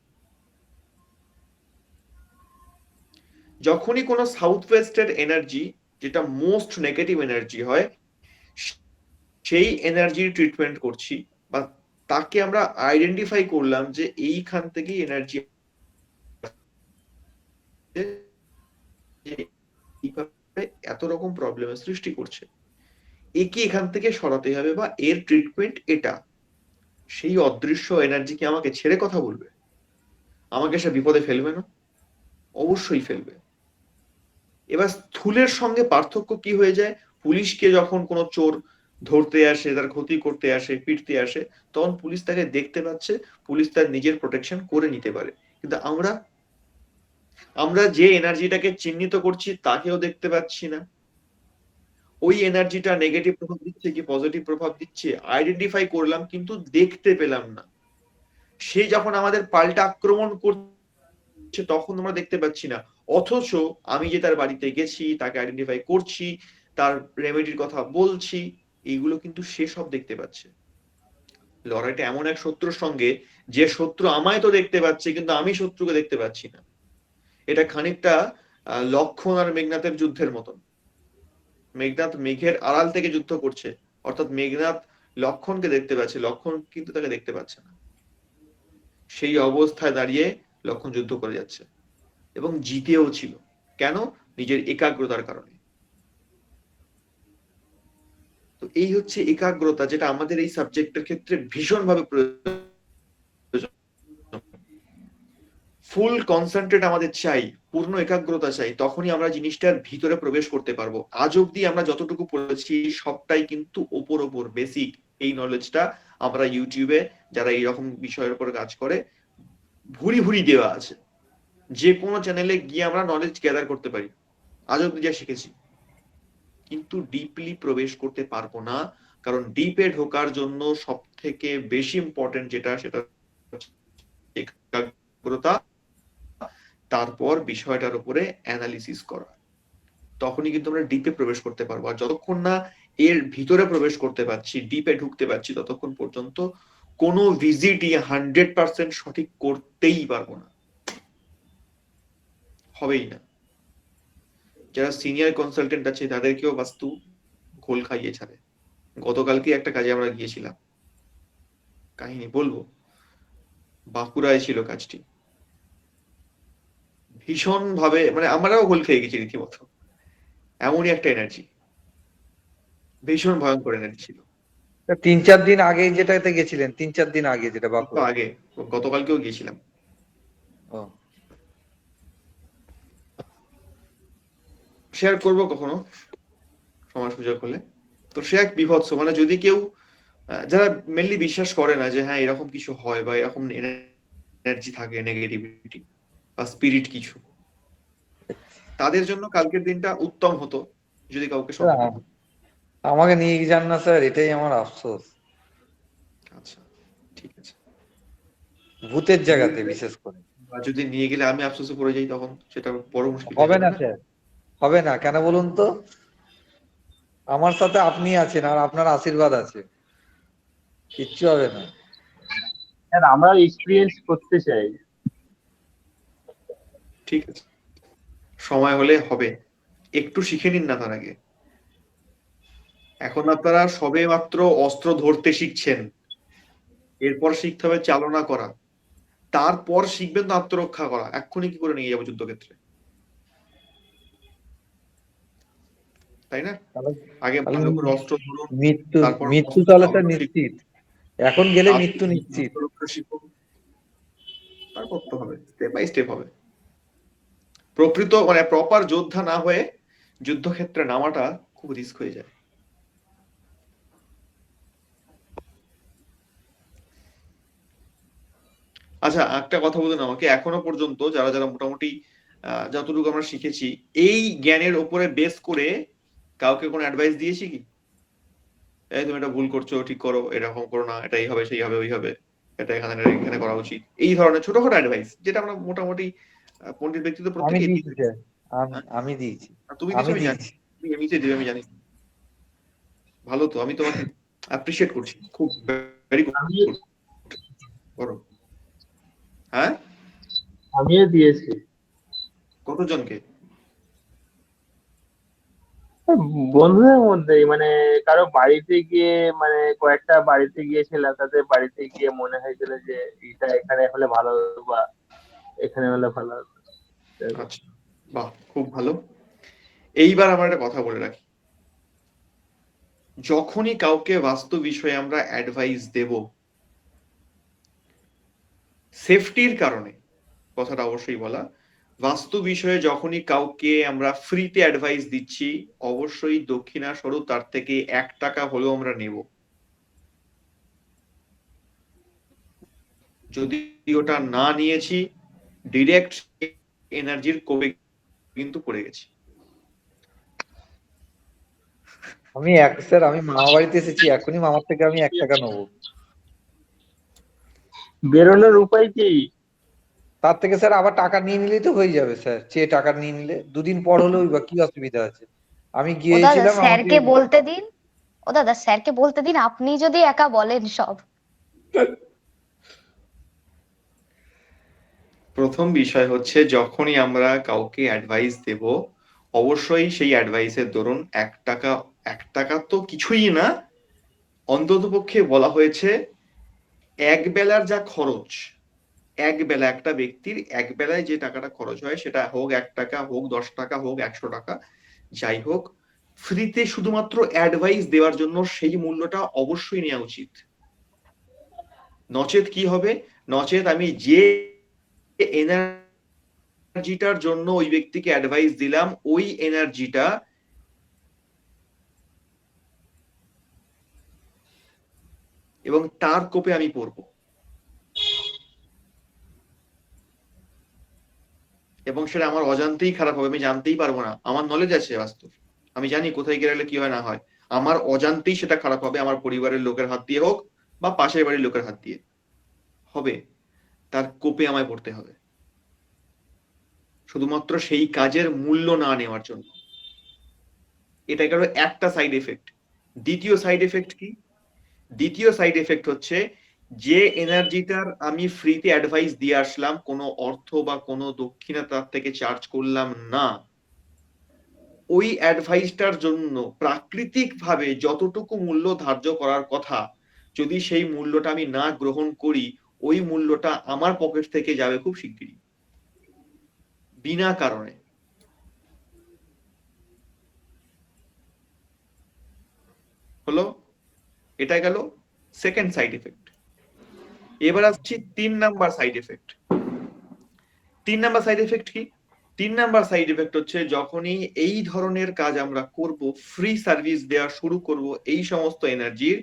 যখনই কোনো সাউথ ওয়েস্টের এনার্জি, যেটা মোস্ট নেগেটিভ এনার্জি হয়, সেই এনার্জির ট্রিটমেন্ট করছি বা তাকে আমরা আইডেন্টিফাই করলাম যে এইখান থেকেই এনার্জি এত রকম প্রবলেমের সৃষ্টি করছে, একে এখান থেকে সরাতে হবে বা এর ট্রিটমেন্ট এটা। সেই অদৃশ্য এনার্জি কি আমাকে ছেড়ে কথা বলবে? আমাকে সে বিপদে ফেলবে না? অবশ্যই ফেলবে। এবার স্থূলের সঙ্গে পার্থক্য কি হয়ে যায়? পুলিশকে যখন কোনো চোর ধরতে আসে, তার ক্ষতি করতে আসে, পিটতে আসে, তখন পুলিশ তাকে দেখতে পাচ্ছে, পুলিশ তার নিজের প্রোটেকশন করে নিতে পারে। কিন্তু আমরা যে এনার্জিটাকে চিহ্নিত করছি তাকেও দেখতে পাচ্ছি না। ওই এনার্জিটা নেগেটিভ প্রভাব দিচ্ছে কি পজিটিভ প্রভাব দিচ্ছে আইডেন্টিফাই করলাম, কিন্তু দেখতে পেলাম না। সে যখন আমাদের পাল্টা আক্রমণ করছে তখন আমরা দেখতে পাচ্ছি না, অথচ আমি যে তার বাড়িতে গেছি, তাকে আইডেন্টিফাই করছি, তার রেমেডির কথা বলছি, এইগুলো কিন্তু সে সব দেখতে পাচ্ছে। লড়াইটা এমন এক শত্রুর সঙ্গে, যে শত্রু আমায় তো দেখতে পাচ্ছে কিন্তু আমি শত্রুকে দেখতে পাচ্ছি না। এটা খানিকটা লক্ষণ আর মেঘনাথের যুদ্ধের মতন। মেঘনাথ মেঘের আড়াল থেকে যুদ্ধ করছে, অর্থাৎ মেঘনাথ লক্ষণকে দেখতে পাচ্ছে, লক্ষণ কিন্তু তাকে দেখতে পাচ্ছে না। সেই অবস্থায় দাঁড়িয়ে লক্ষণ যুদ্ধ করে যাচ্ছে এবং জিতেও ছিল। কেন? নিজের একাগ্রতার কারণে। তো এই হচ্ছে একাগ্রতা, যেটা আমাদের এই সাবজেক্টের ক্ষেত্রে ভীষণভাবে প্রয়োজন। ফুল কনসেন্ট্রেট আমাদের চাই, পূর্ণ একাগ্রতা চাই, তখনই আমরা জিনিসটার ভিতরে প্রবেশ করতে পারবো। আজ অব্দি আমরা যতটুকু পড়েছি সবটাই কিন্তু ওপর বেসিক। এই নলেজটা আমরা ইউটিউবে যারা এইরকম বিষয়ের উপর কাজ করে ভুরি ভুরি দেওয়া আছে, যে কোনো চ্যানেলে গিয়ে আমরা নলেজ গ্যাদার করতে পারি, আজ অব্দি যা শিখেছি। কিন্তু ডিপলি প্রবেশ করতে পারবো না, কারণ ডিপে ঢোকার জন্য সব থেকে বেশি ইম্পর্টেন্ট যেটা, সেটা একাগ্রতা, তারপর বিষয়টার উপরে অ্যানালিসিস করা। তখনই কিন্তু আমরা ডিপে প্রবেশ করতে পারবো। আর যতক্ষণ না এর ভিতরে প্রবেশ করতে পারছি, ডিপে ঢুকতে পারছি, ততক্ষণ পর্যন্ত কোনো ভিজিটই 100% সঠিক করতেই পারবো না, হবেই না। যারা সিনিয়র কনসালটেন্ট আছে তাদেরকেও বাস্তু ঘোল খাইয়ে ছাড়ে। গতকালকে একটা কাজে আমরা গিয়েছিলাম, কাহিনী বলবো, বাঁকুড়ায় ছিল কাজটি। ভীষণ ভাবে, মানে আমরাও গোল খেয়ে গেছি রীতিমতো, এমনই একটা এনার্জি, ভীষণ ভয়ঙ্কর এনার্জি ছিল। 3-4 দিন আগে যেটাতে গেছিলেন, 3-4 দিন আগে যেটা একটু বাঁকুড়া। আগে, গতকালকেও গিয়েছিলাম। ও, শেয়ার করবো কখনো সময় সুযোগ হলে। তো সে এক বিভৎস, মানে যদি কেউ যারা মেনলি বিশ্বাস করে না যে হ্যাঁ এরকম কিছু হয় বা এরকম এনার্জি থাকে, নেগেটিভিটি বা স্পিরিট কিছু, তাদের জন্য কালকের দিনটা উত্তম হতো যদি কাউকে সম্ভব হতো। আমাকে নিয়ে যান না স্যার, এটাই আমার আফসোস। আচ্ছা ঠিক আছে, ভূতের জায়গাতে বিশেষ করে। আর যদি নিয়ে গেলে আমি আফসোসে পড়ে যাই, তখন সেটা বড় মুশকিল হয়ে হবে যাবে না না? স্যার, হবে না, কেন বলুন তো? আমার সাথে আপনি আছেন আর আপনার আশীর্বাদ আছে, কিচ্ছু হবে না। স্যার আমরা এক্সপিরিয়েন্স করতে চাই। ঠিক আছে, সময় হলে হবে, একটু শিখে নিন না তার আগে। এখন আপনারা সবে মাত্র অস্ত্র ধরতে শিখছেন, এরপর শিখতে হবে চালনা করা, তারপর শিখবেন তো আত্মরক্ষা করা। এক্ষুনি কি করে নিয়ে যাবো যুদ্ধক্ষেত্রে, তাই না? আগে ভালো করে অস্ত্র ধরুন, মৃত্যু, তারপর মৃত্যু অস্ত্র তাহলে স্যার চালানো শিখুন, নিশ্চিত, এখন গেলে মৃত্যু নিশ্চিত। আত্মরক্ষা শিখুন, তারপর তো হবে, স্টেপ বাই স্টেপ হবে। প্রকৃত মানে প্রপার যোদ্ধা না হয়ে যুদ্ধক্ষেত্রে নামাটা খুব রিস্ক হয়ে যায়। আচ্ছা একটা কথা বলুন আমাকে, এখনো পর্যন্ত যারা যারা মোটামুটি যতটুকু আমরা শিখেছি, এই জ্ঞানের উপরে বেস করে কাউকে কোনো অ্যাডভাইস দিয়েছি কি? এই তুমি এটা ভুল করছো, ঠিক করো, এরকম করো না, এটা এই হবে সেই হবে ওই হবে, এটা এখানে করা উচিত, এই ধরনের ছোটখাটো অ্যাডভাইস যেটা আমরা মোটামুটি পণ্ডিত ব্যক্তিত্ব আমি প্রত্যেকে দিয়েছি স্যার, আমি দিয়েছি, তুমি দিচ্ছ, আমি আমি জানি, দিয়েছি। তুমি এমনিতে দেবে আমি জানি। ভালো তো, আমি তোমাকে অ্যাপ্রিসিয়েট করছি, খুব ভেরি গুড আমি করো। হ্যাঁ, আমিও দিয়েছি কতজনকে? বন্ধুদের মধ্যেই, মানে কারো বাড়িতে গিয়ে, মানে কয়েকটা বাড়িতে গিয়েছিলাম, তাদের বাড়িতে গিয়ে মনে হয়েছিল যে এটা এখানে হলে ভালো হতো বা এখানে হলে ভালো হতো। আচ্ছা, বাহ, খুব ভালো। এইবার আমার একটা কথা বলে রাখি, যখনই কাউকে বাস্তু বিষয়ে আমরা অ্যাডভাইস দেব, সেফটির কারণে, কথাটা অবশ্যই বলা, বাস্তু বিষয়ে যখনই কাউকে আমরা ফ্রিতে অ্যাডভাইস দিচ্ছি, অবশ্যই দক্ষিণা স্বরূপ তার থেকে 1 টাকা হলেও আমরা নেব। যদি ওটা না নিয়েছি, ডিরেক্ট এনার্জির কোপে কিন্তু পড়ে গেছি। স্যার আমি মামা বাড়িতে এসেছি, এখনই মামার থেকে আমি 1 টাকা নেবো। বেরোনোর উপায় কি? তার থেকে স্যার আবার টাকা নিয়ে নিলেই তো হয়ে যাবে স্যার, চেয়ে টাকা নিয়ে নিলে 2 দিন পর হলেও বা কি অসুবিধা আছে? আমি ও দাদা গিয়েছিলাম, আমাকে স্যারকে বলতে দিন, ও দাদা স্যারকে বলতে দিন, আপনি যদি একা বলেন সব। প্রথম বিষয় হচ্ছে, যখনই আমরা কাউকে অ্যাডভাইস দেব, অবশ্যই সেই অ্যাডভাইসের দরুন 1 টাকা তো কিছুই না, অন্ততপক্ষে বলা হয়েছে এক বেলার যা খরচ, এক বেলা একটা ব্যক্তির এক বেলায় যে টাকাটা খরচ হয়, সেটা হোক 1 টাকা, হোক 10 টাকা, হোক 100 টাকা, যাই হোক, ফ্রিতে শুধুমাত্র অ্যাডভাইস দেওয়ার জন্য সেই মূল্যটা অবশ্যই নেওয়া উচিত। নচেত কি হবে, নচেত আমি যে এনার্জিটার জন্য ওই ব্যক্তিকে অ্যাডভাইস দিলাম, ওই এনার্জিটা এবং তার কোপে আমি পড়বো, এবং সেটা আমার অজান্তেই খারাপ হবে, আমি জানতেই পারবো না। আমার নলেজ আছে বাস্তব, আমি জানি কোথায় গেলে কি হয় না হয়, আমার অজান্তেই সেটা খারাপ হবে, আমার পরিবারের লোকের হাত দিয়ে হোক বা পাশের বাড়ির লোকের হাত দিয়ে হবে, তার কোপে আমায় পড়তে হবে, শুধুমাত্র সেই কাজের মূল্য না নেওয়ার জন্য। এটা গেল একটা সাইড এফেক্ট। দ্বিতীয় সাইড এফেক্ট কি? দ্বিতীয় সাইড এফেক্ট হচ্ছে, যে এনার্জিটার আমি ফ্রিতে অ্যাডভাইস দিয়ে আসলাম, কোনো অর্থ বা কোনো দক্ষিণা তার থেকে চার্জ করলাম না, ওই অ্যাডভাইসটার জন্য প্রাকৃতিক ভাবে যতটুকু মূল্য ধার্য করার কথা, যদি সেই মূল্যটা আমি না গ্রহণ করি, ওই মূল্যটা আমার পকেট থেকে যাবে খুব শিগগিরই। বিনা কারণে। হলো, এটা গেল সেকেন্ড সাইড এফেক্ট। এবার আসছি 3 number side effect. 3 number side effect কি? 3 নাম্বার সাইড এফেক্ট হচ্ছে যখনই এই ধরনের কাজ আমরা করব, ফ্রি সার্ভিস দেওয়া শুরু করব এই সমস্ত এনার্জির,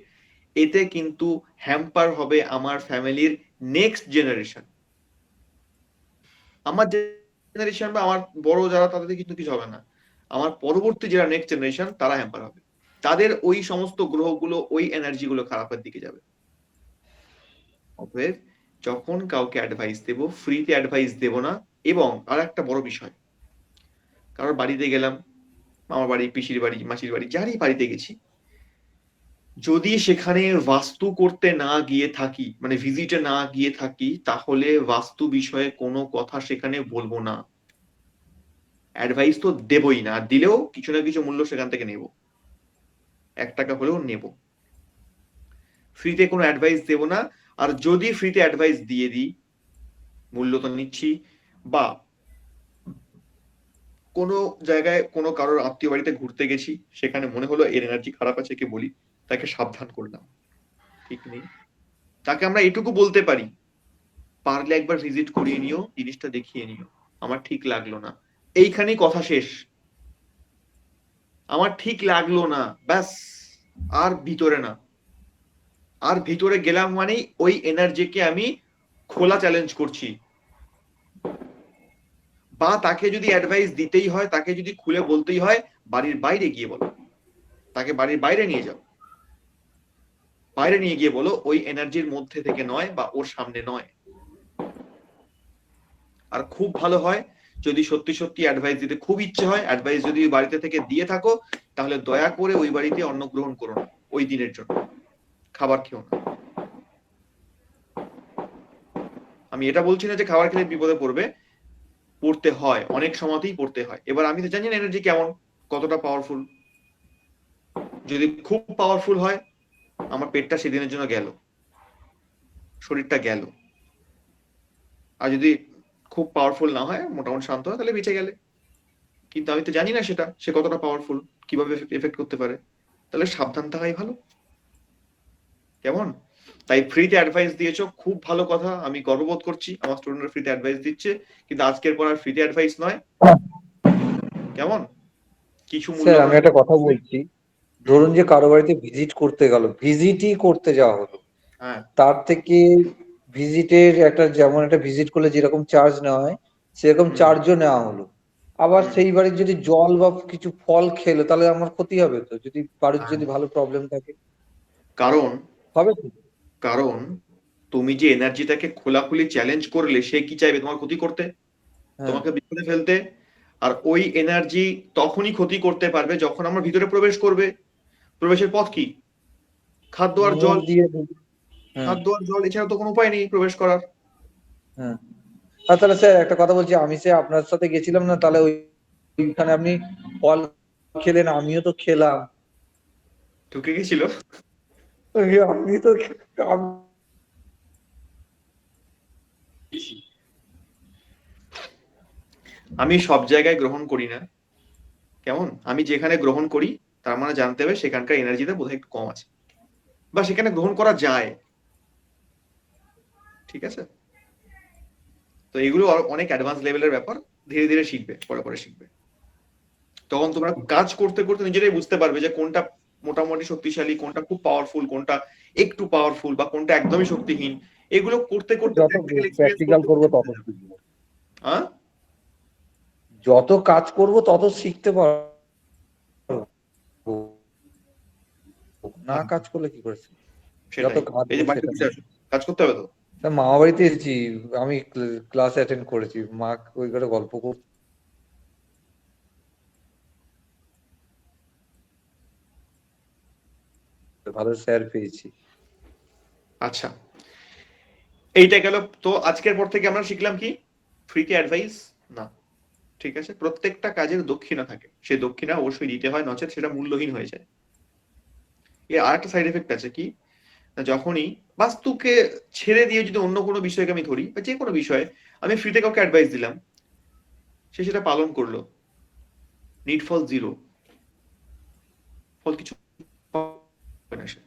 এতে কিন্তু হ্যাম্পার হবে আমার ফ্যামিলির নেক্সট জেনারেশন। আমার জেনারেশন বা আমার বড় যারা, তাদের কিন্তু কিছু হবে না, আমার পরবর্তী যারা নেক্সট জেনারেশন তারা হ্যাম্পার হবে। তাদের ওই সমস্ত গ্রহগুলো, ওই এনার্জি গুলো খারাপের দিকে যাবে। অতএব যখন কাউকে অ্যাডভাইস দেব, ফ্রিতে অ্যাডভাইস দেব না। এবং আর একটা বড় বিষয়, কারোর বাড়িতে গেলাম, আমার বাড়ি, পিসির বাড়ি, মাসির বাড়ি, যারই বাড়িতে গেছি, যদি সেখানে বাস্তু করতে না গিয়ে থাকি, মানে ভিজিটে না গিয়ে থাকি, তাহলে বাস্তু বিষয়ে কোনো কথা সেখানে বলবো না। অ্যাডভাইস তো দেবই না, আর দিলেও কিছু না কিছু মূল্য সেখান থেকে নেব, 1 টাকা হলেও নেব। ফ্রিতে কোনো অ্যাডভাইস দেব না। আর যদি ফ্রিতে অ্যাডভাইস দিয়ে দিই, মূল্য তো নিচ্ছি। বা কোনো জায়গায় কোনো কারোর আত্মীয় বাড়িতে ঘুরতে গেছি, সেখানে মনে হলো এর এনার্জি খারাপ আছে, কে বলি, তাকে সাবধান করলাম, ঠিক নেই, তাকে আমরা এটুকু বলতে পারি, পারলে একবার ভিজিট করিয়ে নিও, জিনিসটা দেখিয়ে নিও, আমার ঠিক লাগলো না, এইখানেই কথা শেষ। আমার ঠিক লাগলো না, ব্যাস, আর ভিতরে না। আর ভিতরে গেলাম মানেই ওই এনার্জিকে আমি খোলা চ্যালেঞ্জ করছি। বা তাকে যদি অ্যাডভাইস দিতেই হয়, তাকে যদি খুলে বলতেই হয়, বাড়ির বাইরে গিয়ে বলো, তাকে বাড়ির বাইরে নিয়ে যাও, বাইরে নিয়ে গিয়ে বলো, ওই এনার্জির মধ্যে থেকে নয়, বা ওর সামনে নয়। আর খুব ভালো হয় যদি সত্যি সত্যি অ্যাডভাইস দিতে খুব ইচ্ছে হয়, অ্যাডভাইস যদি বাড়িতে থেকে দিয়ে থাকো, তাহলে দয়া করে ওই বাড়িতে অন্ন গ্রহণ করো না, ওই দিনের জন্য খাবার খেও না। আমি এটা বলছি না যে খাবার খেলে বিপদে পড়বে, পড়তে হয়, অনেক সময়তেই পড়তে হয়। এবার আমি তো জানি না এনার্জি কেমন, কতটা পাওয়ারফুল। যদি খুব পাওয়ারফুল হয়, আমার পেটটা সেদিনের জন্য গেল, শরীরটা গেল। আর যদি খুব পাওয়ারফুল না হয়, মোটামুটি শান্ত হয়, তাহলে বেঁচে গেলে। কিন্তু আমি তো জানি না সেটা, সে কতটা পাওয়ারফুল, কিভাবে এফেক্ট করতে পারে, তাহলে সাবধান থাকাই ভালো। কেমন? তাই ফ্রিতে অ্যাডভাইস দিয়েছো, খুব ভালো কথা, আমি গর্ববোধ করছি আমার স্টুডেন্টরা ফ্রিতে অ্যাডভাইস দিচ্ছে। কিন্তু আজকের পর আর ফ্রিতে অ্যাডভাইস নয়, কেমন? কিছু মূল্য স্যার আমি একটা কথা বলছি, ধরুন যে কারো বাড়িতে ভিজিট করতে গেল, ভিজিটই করতে যাওয়া হলো, হ্যাঁ, তার থেকে ভিজিটের একটা, যেমন একটা ভিজিট করলে যেরকম চার্জ নেওয়া হয় সেরকম চার্জও নেওয়া হলো, আবার সেই বাড়ির যদি জল বা কিছু ফল খেলো, তাহলে আমার ক্ষতি হবে তো, যদি বাড়ির যদি ভালো প্রবলেম থাকে? কারণ হবে তো? কারণ তুমি যে এনার্জিটাকে খোলাখুলি চ্যালেঞ্জ করলে, সে কি চাইবে? তোমার ক্ষতি করতে, হ্যাঁ, তোমাকে বিপদে ফেলতে। আর ওই এনার্জি তখনই ক্ষতি করতে পারবে যখন আমার ভিতরে প্রবেশ করবে। প্রবেশের পথ কি? খাদ্য আর মুখ জল। দিয়ে হ্যাঁ, খাদ্য আর জল, এছাড়া তো কোনো উপায় নেই প্রবেশ করার। হ্যাঁ। আর তাহলে স্যার একটা কথা বলছি, আমি স্যার আপনার সাথে গেছিলাম না, তাহলে ওইখানে আপনি ফল খেলেন, আমিও তো খেলাম, ঢুকে গেছিল। আপনি তো আমি সব জায়গায় গ্রহণ করি না, কেমন? আমি যেখানে গ্রহণ করি, তার মানে জানতে হবে সেখানকার এনার্জিটা বোধহয় একটু কম আছে, বা সেখানে গ্রহণ করা যায়, ঠিক আছে? তো এগুলো অনেক অ্যাডভান্স লেভেলের ব্যাপার, ধীরে ধীরে শিখবে, পরে পরে শিখবে। তখন তোমরা কাজ করতে করতে নিজেরাই বুঝতে পারবে যে কোনটা মোটামুটি শক্তিশালী, কোনটা খুব পাওয়ারফুল, কোনটা একটু পাওয়ারফুল, বা কোনটা একদমই শক্তিহীন। এগুলো করতে করতে যত প্র্যাকটিক্যাল এক্সপেরিয়েন্স প্র্যাকটিক্যাল করবো তত করতে, শিখবো, হ্যাঁ, যত কাজ করব তত শিখতে পারবো, না কাজ করলে কি করে শিখবো? যত সেটাই। কাজ এই যে বাড়িতে বসে আছো, কাজ করতে হবে তো। মামা বাড়িতে এসেছি, আমি ক্লাস অ্যাটেন্ড করেছি, মা ওই ঘরে গল্প করতে, ভালো স্যার পেয়েছি। আচ্ছা, এইটা গেল। তো আজকের পর থেকে আমরা শিখলাম কি? ফ্রিতে অ্যাডভাইস না, ঠিক আছে? প্রত্যেকটা কাজের দক্ষিণা থাকে, সেই দক্ষিণা অবশ্যই দিতে হয়, নচেত সেটা মূল্যহীন হয়ে যায়। এর আর একটা সাইড এফেক্ট আছে কি, যখনই বাস্তুকে ছেড়ে দিয়ে যদি অন্য কোনো বিষয়কে আমি ধরি, বা যে কোনো বিষয়ে আমি ফ্রিতে কাউকে অ্যাডভাইস দিলাম, সে সেটা পালন করলো, নিট ফল 0, ফল কিছু পাবে না সে।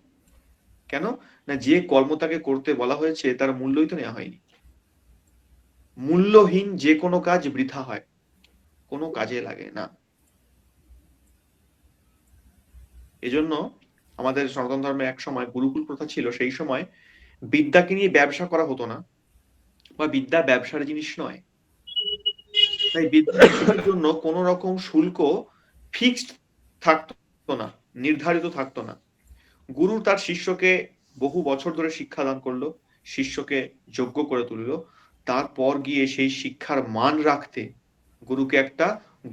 কেন না, যে কর্ম তাকে করতে বলা হয়েছে তার মূল্যই তো নেওয়া হয়নি। মূল্যহীন যে কোনো কাজ বৃথা হয়, কোনো কাজে লাগে না। এজন্য আমাদের সনাতন ধর্মে এক সময় গুরুকুল প্রথা ছিল, সেই সময় বিদ্যাকে নিয়ে ব্যবসা করা হতো না, বা বিদ্যা ব্যবসার জিনিস নয়। তাই বিদ্যার জন্য কোন রকম শুল্ক ফিক্সড থাকতো না, নির্ধারিত থাকতো না। গুরু তার শিষ্যকে বহু বছর ধরে শিক্ষাদান করলো, শিষ্যকে যোগ্য করে তুললো, তারপর গিয়ে সেই শিক্ষার মান রাখতে গুরুকে একটা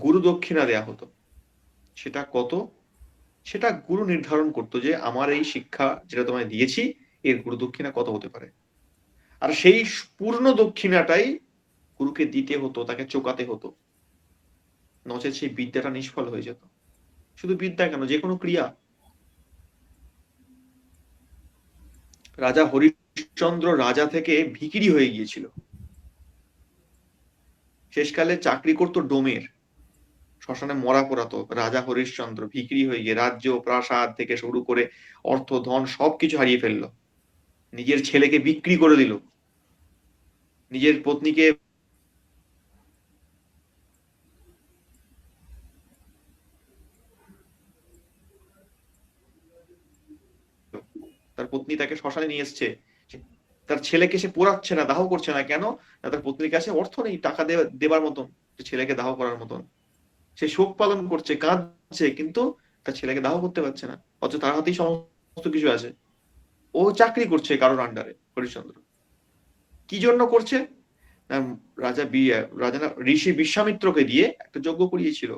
গুরু দক্ষিণা দেয়া হতো। সেটা কত, সেটা গুরু নির্ধারণ করতো যে আমার এই শিক্ষা যেটা তোমায় দিয়েছি এর গুরু দক্ষিণা কত হতে পারে। আর সেই পূর্ণ দক্ষিণাটাই গুরুকে দিতে হতো, তাকে চোকাতে হতো, নচেত সেই বিদ্যাটা নিষ্ফল হয়ে যেত। শুধু বিদ্যা কেন, যে কোনো ক্রিয়া। রাজা হরিশ্চন্দ্র রাজা থেকে ভিখিরি হয়ে গিয়েছিল, শেষকালে চাকরি করতো ডোমের, শ্মশানে মরা পোড়াতো। রাজা হরিশ্চন্দ্র ভিখিরি হয়ে গিয়ে রাজ্য প্রাসাদ থেকে শুরু করে অর্থ ধন সবকিছু হারিয়ে ফেললো, নিজের ছেলেকে বিক্রি করে দিল, নিজের পত্নীকে তার পত্নী তাকে শ্মশানে নিয়ে এসছে, তার ছেলেকে সে পোড়াচ্ছে না, দাহ করছে না। কেন না, তার পত্নীর কাছে অর্থ নেই টাকা দেবার মতন, ছেলেকে দাহ করার মতন। সে শোক পালন করছে, কাঁদছে, কিন্তু তার ছেলেকে দাহ করতে পারছে না, অথচ তার হাতেই সমস্ত কিছু আছে। ও চাকরি করছে কারোর আন্ডারে। হরিশ্চন্দ্র কি জন্য করছে না, রাজা ঋষি বিশ্বামিত্রকে দিয়ে একটা যজ্ঞ করিয়েছিল,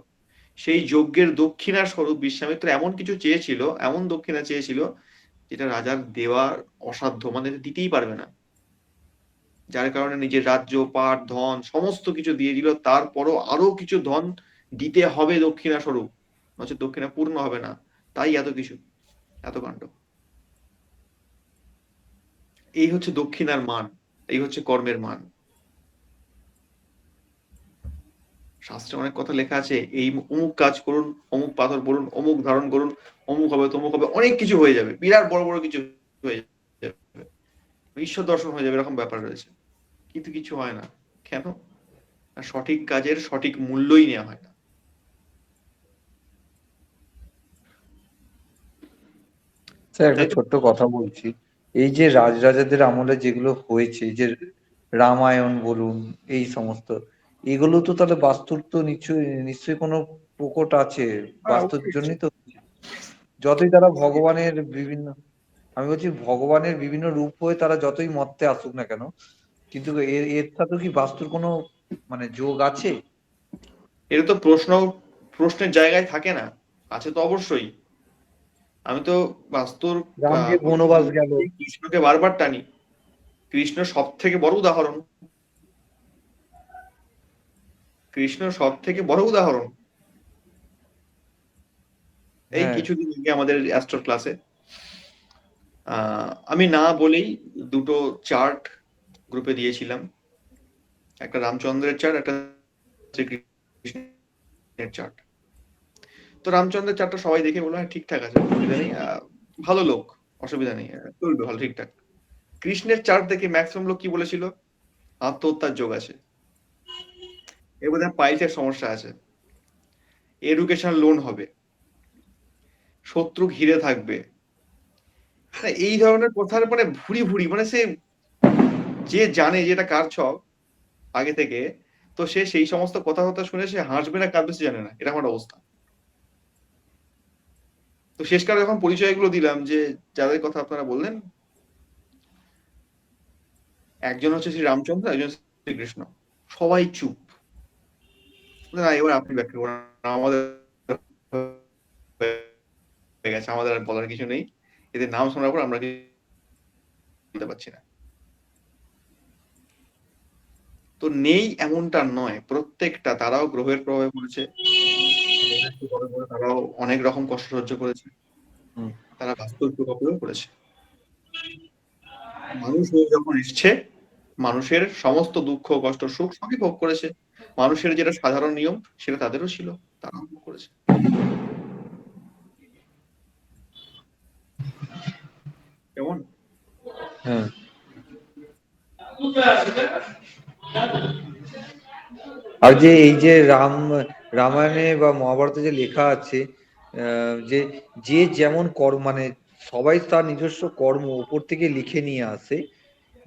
সেই যজ্ঞের দক্ষিণা স্বরূপ বিশ্বামিত্র এমন কিছু চেয়েছিল, এমন দক্ষিণা চেয়েছিল যেটা রাজার দেওয়ার অসাধ্য, মানে দিতেই পারবে না। যার কারণে নিজের রাজ্য পাট ধন সমস্ত কিছু দিয়ে দিল, তারপরও আরো কিছু ধন দিতে হবে দক্ষিণা স্বরূপ, নচেত দক্ষিণা পূর্ণ হবে না। তাই এত কিছু, এত কাণ্ড। এই হচ্ছে দক্ষিণার মান, এই হচ্ছে কর্মের মান। শাস্ত্রে অনেক কথা লেখা আছে, এই অমুক কাজ করুন, অমুক পাথর পড়ুন, অমুক ধারণ করুন, অমুক হবে তমুক হবে, অনেক কিছু হয়ে যাবে, বিরাট বড় বড় কিছু হয়ে যাবে, ঈশ্বর দর্শন হয়ে যাবে, এরকম ব্যাপার রয়েছে। কিন্তু কিছু হয় না। কেন না, সঠিক কাজের সঠিক মূল্যই নেওয়া হয় না। স্যার একটা ছোট্ট কথা বলছি, এই যে রাজরাজাদের আমলে যেগুলো হয়েছে, এই যে রামায়ণ বলুন, এই সমস্ত, এগুলো তো তাহলে বাস্তুর তো নিশ্চয়ই নিশ্চয়ই কোনো প্রকট আছে, বাস্তুর জন্যই তো। যতই তারা ভগবানের বিভিন্ন, আমি বলছি ভগবানের বিভিন্ন রূপ হয়ে তারা যতই মর্তে আসুক না কেন, কিন্তু এর সাথে কি বাস্তুর কোনো মানে যোগ আছে? এটা তো প্রশ্নের জায়গায় থাকে না, আছে তো অবশ্যই। আমি তো বাস্তুর রাম যে বনবাস গেল, কৃষ্ণকে বারবার টানি। কৃষ্ণ সব থেকে বড় উদাহরণ, কৃষ্ণ সব থেকে বড় উদাহরণ। এই হ্যাঁ কিছুদিন আগে আমাদের অ্যাস্ট্রো ক্লাসে আমি না বলেই দুটো চার্ট গ্রুপে দিয়েছিলাম, একটা রামচন্দ্রের চার্ট, একটা শ্রীকৃষ্ণের চার্ট। তো রামচন্দ্রের চার্টটা সবাই দেখে বললো হ্যাঁ ঠিকঠাক আছে, অসুবিধা নেই, ভালো লোক, অসুবিধা নেই, চলবে ভালো, ঠিকঠাক। কৃষ্ণের চার্ট দেখে ম্যাক্সিমাম লোক কি বলেছিল, আত্মহত্যার যোগ আছে, এর মধ্যে পাইলসের সমস্যা আছে, এডুকেশন লোন হবে, শত্রু ঘিরে থাকবে, এই ধরনের কথার মানে ভুরি ভুরি, মানে সে যে জানে যে এটা কার ছক আগে থেকে, তো সে সেই সমস্ত কথা শুনে সে হাসবে না কাঁদবে সে জানে না, এটা আমার অবস্থা। তো শেষকালে যখন পরিচয়গুলো দিলাম যে যাদের কথা আপনারা বললেন, একজন হচ্ছে শ্রী রামচন্দ্র, একজন শ্রীকৃষ্ণ, সবাই চুপ। না এবার আপনি ব্যাখ্যা করেন, আমাদের হয়ে গেছে, আমাদের আর বলার কিছু নেই, এদের নাম শোনার পর আমরা বলতে পারছি না। তো নেই এমনটা নয়, প্রত্যেকটা, তারাও গ্রহের প্রভাবে পড়েছে, তারাও অনেক রকম কষ্ট সহ্য করেছে, তারা বাস্তব প্রভাবেও পড়েছে। মানুষ হয়ে যখন এসছে, মানুষের সমস্ত দুঃখ কষ্ট সুখ সবই ভোগ করেছে, মানুষের যেটা সাধারণ নিয়ম সেটা তাদেরও ছিল, তারা করেছে। কেমন? হ্যাঁ, আর যে এই যে রামায়ণে বা মহাভারতে যে লেখা আছে যে যে যেমন কর্ম, মানে সবাই তার নিজস্ব কর্ম উপর থেকে লিখে নিয়ে আসে,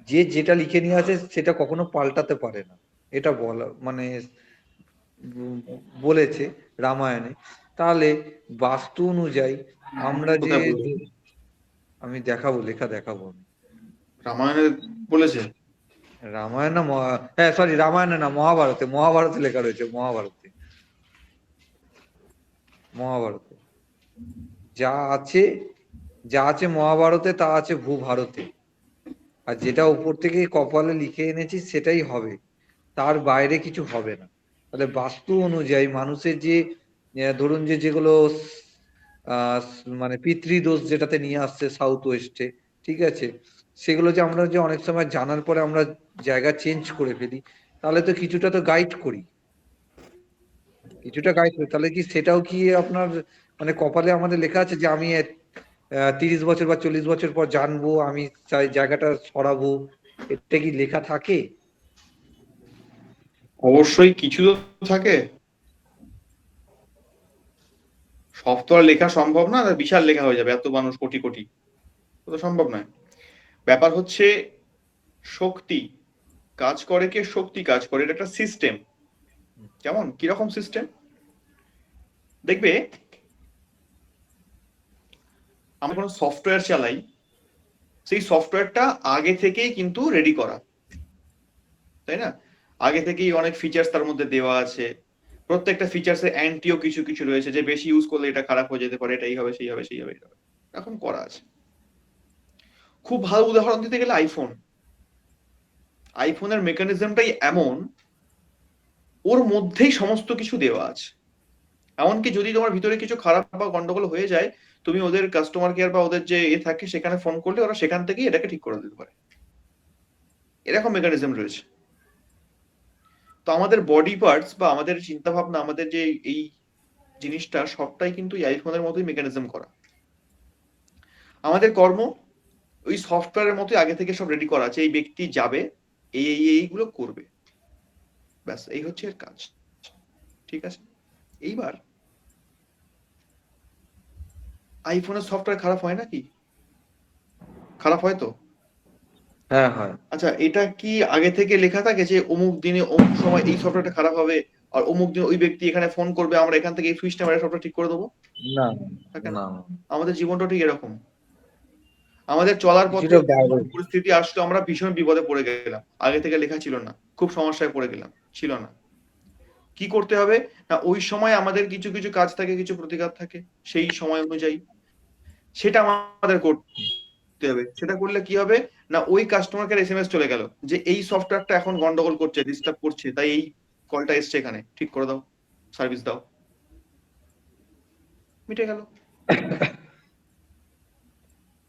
যে যেটা লিখে নিয়ে আসে সেটা কখনো পাল্টাতে পারে না, এটা বলা মানে বলেছে রামায়ণে। তাহলে বাস্তু অনুযায়ী আমরা যে, কোথায় বলেছে? আমি দেখাবো, লেখা দেখাবো আমি। রামায়ণে বলেছে? রামায়ণ না হ্যাঁ সরি, রামায়ণে না, মহাভারতে, মহাভারতে লেখা রয়েছে, মহাভারতে। মহাভারতে যা আছে, যা আছে মহাভারতে তা আছে ভূভারতে। আর যেটা উপর থেকে কপালে লিখে এনেছি সেটাই হবে, তার বাইরে কিছু হবে না। তাহলে বাস্তু অনুযায়ী মানুষের যে ধরুন যে যেগুলো আহ মানে পিতৃদোষ যেটাতে নিয়ে আসছে সাউথ ওয়েস্টে, ঠিক আছে, সেগুলো যে আমরা যে অনেক সময় জানার পরে আমরা জায়গা চেঞ্জ করে ফেলি, তাহলে তো কিছুটা তো গাইড করি, কিছুটা গাইড করি। তাহলে কি সেটাও কি আপনার মানে কপালে আমাদের লেখা আছে যে আমি 30 বছর বা 40 বছর পর জানবো, আমি চাই জায়গাটা সরাবো, এটা কি লেখা থাকে? অবশ্যই কিছু তো থাকে, সব তো আর লেখা সম্ভব না, বিশাল লেখা হয়ে যাবে, এত মানুষ কোটি কোটি, তো সম্ভব নয়। ব্যাপার হচ্ছে শক্তি কাজ করে, কে শক্তি কাজ করে, এটা একটা সিস্টেম। কেমন, কিরকম সিস্টেম দেখবে, আমরা কোনো সফটওয়্যার চালাই, সেই সফটওয়্যারটা আগে থেকেই কিন্তু রেডি করা, তাই না? আগে থেকেই অনেক ফিচার্স তার মধ্যে দেওয়া আছে, প্রত্যেকটা ফিচার্সে অ্যান্টিও কিছু কিছু রয়েছে, যে বেশি ইউজ করলে এটা খারাপ হয়ে যেতে পারে, এটাই হবে সেই হবে সেই হবে এটা হবে, এখন করা আছে। খুব ভালো উদাহরণ দিতে গেলে আইফোন, আইফোনের মেকানিজমটাই এমন, ওর মধ্যেই সমস্ত কিছু দেওয়া আছে। এমনকি যদি তোমার ভিতরে কিছু খারাপ বা গন্ডগোল হয়ে যায়, তুমি ওদের কাস্টমার কেয়ার বা ওদের যে থাকে সেখানে ফোন করলে ওরা সেখান থেকেই এটাকে ঠিক করে দিতে পারে, এরকম মেকানিজম রয়েছে। তো আমাদের বডি পার্টস বা আমাদের চিন্তা ভাবনা, আমাদের যে এই জিনিসটা সবটাই কিন্তু এই আইফোনের মতোই মেকানিজম করা। আমাদের কর্ম ওই সফটওয়্যারের মতোই আগে থেকে সব রেডি করা আছে, এই ব্যক্তি যাবে, এইগুলো করবে, ব্যাস এই হচ্ছে এর কাজ, ঠিক আছে? এইবার আইফোনের সফটওয়্যার খারাপ হয় নাকি? খারাপ হয় তো। হ্যাঁ হয়। আচ্ছা, এটা কি আগে থেকে লেখা থাকে যে অমুক দিনে অমুক সময় এই সফটওয়্যারটা খারাপ হবে, আর অমুক দিন ওই ব্যক্তি এখানে ফোন করবে, আমরা এখান থেকে এই সুইচটা মেরে সফটওয়্যার ঠিক করে দেবো? না থাকে না। না, আমাদের জীবনটা ঠিক এরকম, আমাদের চলার পথে কিছুটা বাইরে। পরিস্থিতি আসলো, আমরা ভীষণ বিপদে পড়ে গেলাম, আগে থেকে লেখা ছিল না, খুব সমস্যায় পড়ে গেলাম, ছিল না, কি করতে হবে না, ওই সময় আমাদের কিছু কিছু কাজ থাকে, কিছু প্রতিকার থাকে, সেই সময় অনুযায়ী সেটা আমাদের করতে হবে। সেটা করলে কি হবে না, ওই কাস্টমার কেয়ার এসএমএস চলে গেল যে এই সফটওয়্যারটা এখন গন্ডগোল করছে, ডিস্টার্ব করছে, তাই এই কলটা এসছে, এখানে ঠিক করে দাও, সার্ভিস দাও, মিটে গেল।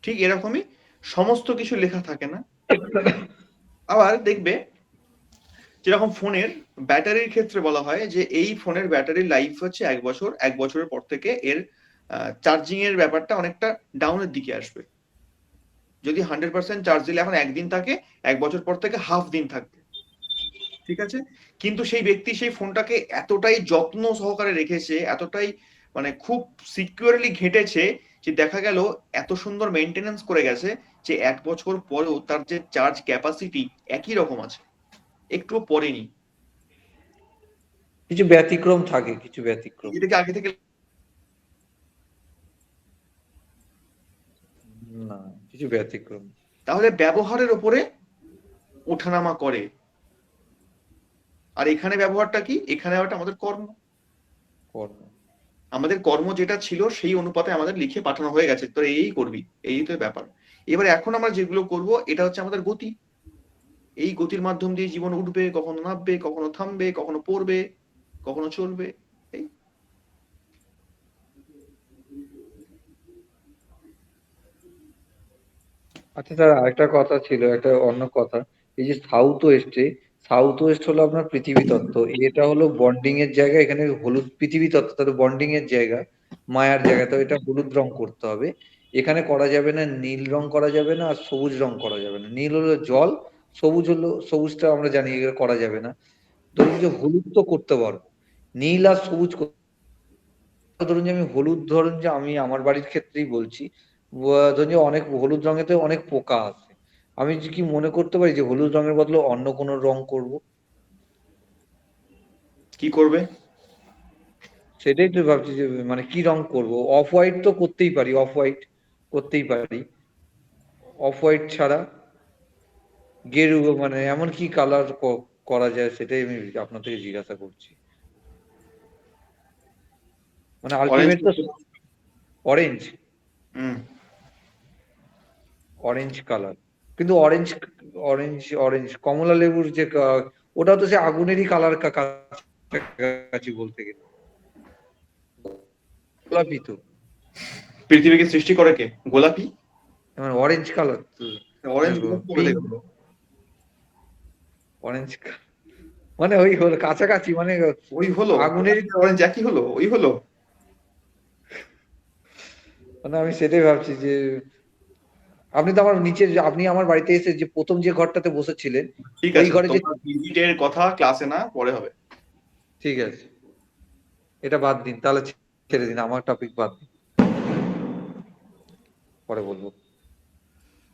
ঠিক এরকমই সমস্ত কিছু লেখা থাকে না। আবার দেখবে যেরকম ফোনের ব্যাটারির ক্ষেত্রে বলা হয় যে এই ফোনের ব্যাটারির লাইফ হচ্ছে 1 বছর, 1 বছরের পর থেকে এর চার্জিং এর ব্যাপারটা অনেকটা ডাউনের দিকে আসবে। যদি 100% চার্জ দিলে এখন 1 দিন থাকে, 1 বছর পর থেকে হাফ দিন থাকবে, ঠিক আছে? কিন্তু সেই ব্যক্তি সেই ফোনটাকে এতটাই যত্ন সহকারে রেখেছে, এতটাই মানে খুব সিকিউরলি ঘেঁটেছে, যে দেখা গেল এত সুন্দর মেনটেনেন্স করে গেছে যে 1 বছর পরেও তার যে চার্জ ক্যাপাসিটি একই রকম আছে, একটুও পড়েনি। কিছু ব্যতিক্রম থাকে, কিছু ব্যতিক্রম। এটাকে আগে থেকে না, কিছু ব্যতিক্রম। তাহলে ব্যবহারের উপরে ওঠানামা করে। আর এখানে ব্যবহারটা কি, এখানে ওটা আমাদের কর্ম, কর্ম। আমাদের কর্ম যেটা ছিল সেই অনুপাতে আমাদের লিখে পাঠানো হয়ে গেছে, তো এই করবি, এই তো ব্যাপার। এবার এখন আমরা যেগুলো করব এটা হচ্ছে আমাদের গতি, এই গতির মাধ্যম দিয়ে জীবন উঠবে, কখনো নামবে, কখনো থামবে, কখনো পড়বে, কখনো চলবে, এই। আচ্ছা স্যার, আরেকটা কথা ছিল, একটা অন্য কথা, এই যে সাউথ ওয়েস্টে সাউথ ওয়েস্ট হলো আপনার পৃথিবী তত্ত্ব, এটা হলো বন্ডিং এর জায়গা, এখানে হলুদ পৃথিবী তত্ত্ব তাহলে বন্ডিং এর জায়গা, মায়ার জায়গা, তো এটা হলুদ রং করতে হবে। এখানে করা যাবে না নীল রং করা যাবে না, আর সবুজ রং করা যাবে না। নীল হলো জল, সবুজ হলো, সবুজটা আমরা জানি এগুলো করা যাবে না। ধরুন যে হলুদ তো করতে পারবো, নীল আর সবুজ ধরুন যে আমি হলুদ, ধরুন যে আমি আমার বাড়ির ক্ষেত্রেই বলছি, ধরুন যে অনেক হলুদ রঙেতে অনেক পোকা আছে, আমি কি মনে করতে পারি যে হলুদ রঙের বদলে অন্য কোনো রং করব? কি করবে? সেটাই তো ভাবছি যে মানে কি রং করব। অফ হোয়াইট তো করতেই পারি, অফ হোয়াইট করতেই পারি, অফ হোয়াইট ছাড়া গেরু মানে এমন কি কালার করা যায়, সেটাই আমি আপনার থেকে জিজ্ঞাসা করছি। মানে অরেঞ্জ। আলটিমেট তো অরেঞ্জ, হুম। অরেঞ্জ কালার, কিন্তু অরেঞ্জ অরেঞ্জ অরেঞ্জ কমলা লেবুর যে ওটা তো সে আগুনেরই কালার কাছাকাছি বলতে গেলে, গোলাপি তো, পৃথিবীকে সৃষ্টি করে কে? গোলাপি? মানে অরেঞ্জ কালার তো, অরেঞ্জ পিঙ্ক, অরেঞ্জ মানে ওই হলো কাছাকাছি, মানে ওই হলো আগুনেরই, অরেঞ্জ একই হলো, ওই হলো। মানে আমি সেটাই ভাবছি যে আপনি তো আমার নিচে, আপনি আমার বাড়িতে এসে যে প্রথম যে ঘরটাতে বসেছিলেন, ঠিক ওই আছে, ঘরে যে, তোমার ভিজিটের কথা ক্লাসে না, পরে হবে। ঠিক আছে এটা বাদ দিন তাহলে, ছেড়ে দিন, আমার টপিক বাদ দিন, পরে বলবো।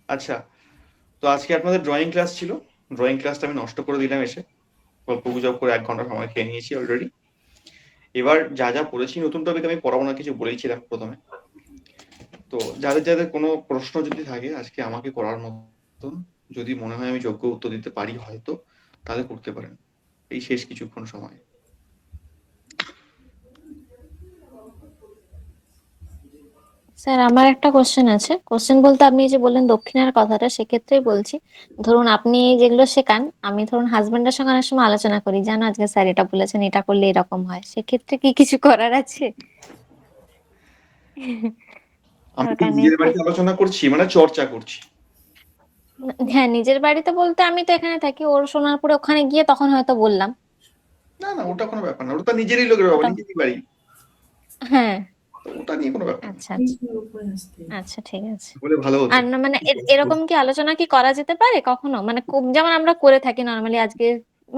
আচ্ছা, তো আজকে আপনাদের ড্রয়িং ক্লাস ছিল, ড্রয়িং ক্লাসটা আমি নষ্ট করে দিলাম এসে, গল্প গুজব করে 1 ঘন্টা সময় খেয়ে নিয়েছি অলরেডি। এবার যা যা পড়েছি নতুন টপিক আমি পড়াবো না, কিছু বলেইছিলাম প্রথমে। তো যাদের যাদের কোনো প্রশ্ন যদি থাকে আজকে আমাকে করার মতন, যদি মনে হয় আমি যোগ্য উত্তর দিতে পারি হয়তো, তাহলে করতে পারেন এই শেষ কিছুক্ষণ সময়। স্যার আমার একটা কোশ্চেন আছে। কোশ্চেন বলতে আপনি যে বললেন দক্ষিণার কথাটা, সেক্ষেত্রেই বলছি। ধরুন আপনি যেগুলো শেখান, আমি ধরুন হাজবেন্ডের সঙ্গে অনেক সময় আলোচনা করি, জানো আজকে স্যার এটা বলেছেন, এটা করলে এরকম হয়, সেক্ষেত্রে কি কিছু করার আছে? আমি কি দরকার নেই নিজের তো? বাড়িতে আলোচনা করছি, মানে চর্চা করছি? হ্যাঁ, নিজের বাড়িতে বলতে আমি তো এখানে থাকি, ওর সোনারপুরে ওখানে গিয়ে তখন হয়তো বললাম। না না, ওটা কোনো ব্যাপার না, ওটা নিজেরই লোকের বাবা, ওটা, নিজেরই বাড়ি, হ্যাঁ, তো ওটা নিয়ে কোনো ব্যাপার না, আচ্ছা আচ্ছা, আচ্ছা ঠিক আছে। বলে ভালো হতো। আর না মানে এরকম কি আলোচনা কি করা যেতে পারে কখনো, মানে খুব যেমন আমরা করে থাকি নর্মালি? আজকে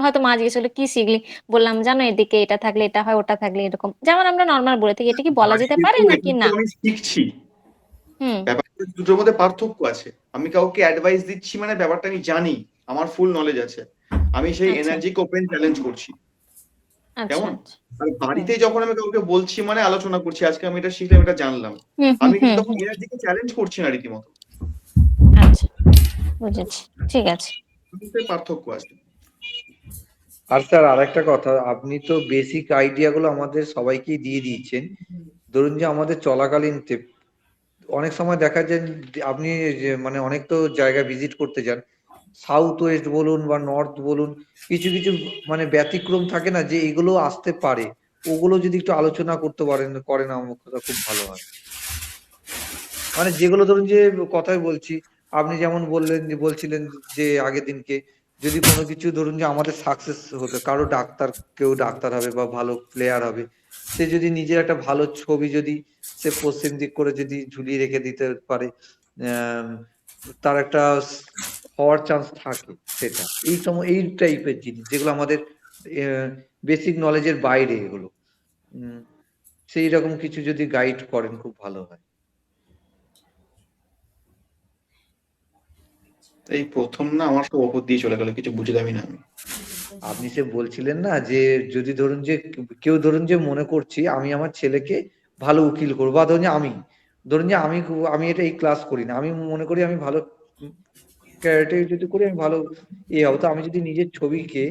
হয়তো মা জিজ্ঞেস করলো কি শিখলি, বললাম জানো এদিকে এটা থাকলে এটা হয়, ওটা থাকলে এরকম, যেমন আমরা নর্মাল বলে থাকি, এটা কি বলা যেতে বাড়িতে পারে তো নাকি এগুলো না? আমি শিখছি, হুম, ব্যাপারটা দুটোর মধ্যে পার্থক্য আছে। আমি কাউকে অ্যাডভাইস দিচ্ছি মানে ব্যাপারটা আমি জানি, আমার ফুল নলেজ আছে, আমি সেই আচ্ছা এনার্জিকে ওপেন চ্যালেঞ্জ করছি। আচ্ছা কেমন? আচ্ছা, আর হুম বাড়িতে যখন আমি কাউকে বলছি মানে আলোচনা করছি, আজকে আমি এটা শিখলাম, এটা জানলাম, হুম হুম আমি কিন্তু হুম তখন হুম, এনার্জিকে চ্যালেঞ্জ করছি না রীতিমতো। আচ্ছা বুঝেছি, ঠিক আছে। দুটোর পার্থক্য আছে। আর স্যার আরেকটা কথা, আপনি তো বেসিক আইডিয়া গুলো আমাদের সবাইকেই দিয়ে দিয়েছেন। ধরুন যে আমাদের চলাকালীন অনেক সময় দেখা যায় যে আপনি যে মানে অনেক তো জায়গা ভিজিট করতে যান, সাউথ ওয়েস্ট বলুন বা নর্থ বলুন, কিছু কিছু মানে ব্যতিক্রম থাকে না, যে এগুলো আসতে পারে, ওগুলো যদি একটু আলোচনা করতে করেন আমার কথা খুব ভালো হয়। মানে যেগুলো ধরুন যে কথাই বলছি, আপনি যেমন বললেন যে বলছিলেন যে আগের দিনকে, যদি কোনো কিছু ধরুন যে আমাদের সাকসেস হতে, কারো ডাক্তার, কেউ ডাক্তার হবে বা ভালো প্লেয়ার হবে, সে যদি নিজের একটা ভালো ছবি যদি সে পশ্চিম দিক করে যদি ঝুলিয়ে রেখে দিতে পারে, আহ তার একটা হওয়ার চান্স থাকে, সেটা এই টাইপের জিনিস যেগুলো আমাদের বেসিক নলেজের বাইরে, এগুলো সেই রকম কিছু যদি গাইড করেন খুব ভালো হয়। এই প্রথম না আমার সব ওপর দিয়ে চলে গেল, কিছু বুঝলামই না আমি। আপনি সে বলছিলেন না যে যদি ধরুন যে কেউ ধরুন যে মনে করছি আমি আমার ছেলেকে ভালো উকিল করবো, বা ধরুন যে ধরুন যে আমি এটা এই ক্লাস করি না, আমি মনে করি আমি ভালো ক্যারেটে যদি করি আমি ভালো হবো, তো আমি যদি নিজের ছবিকে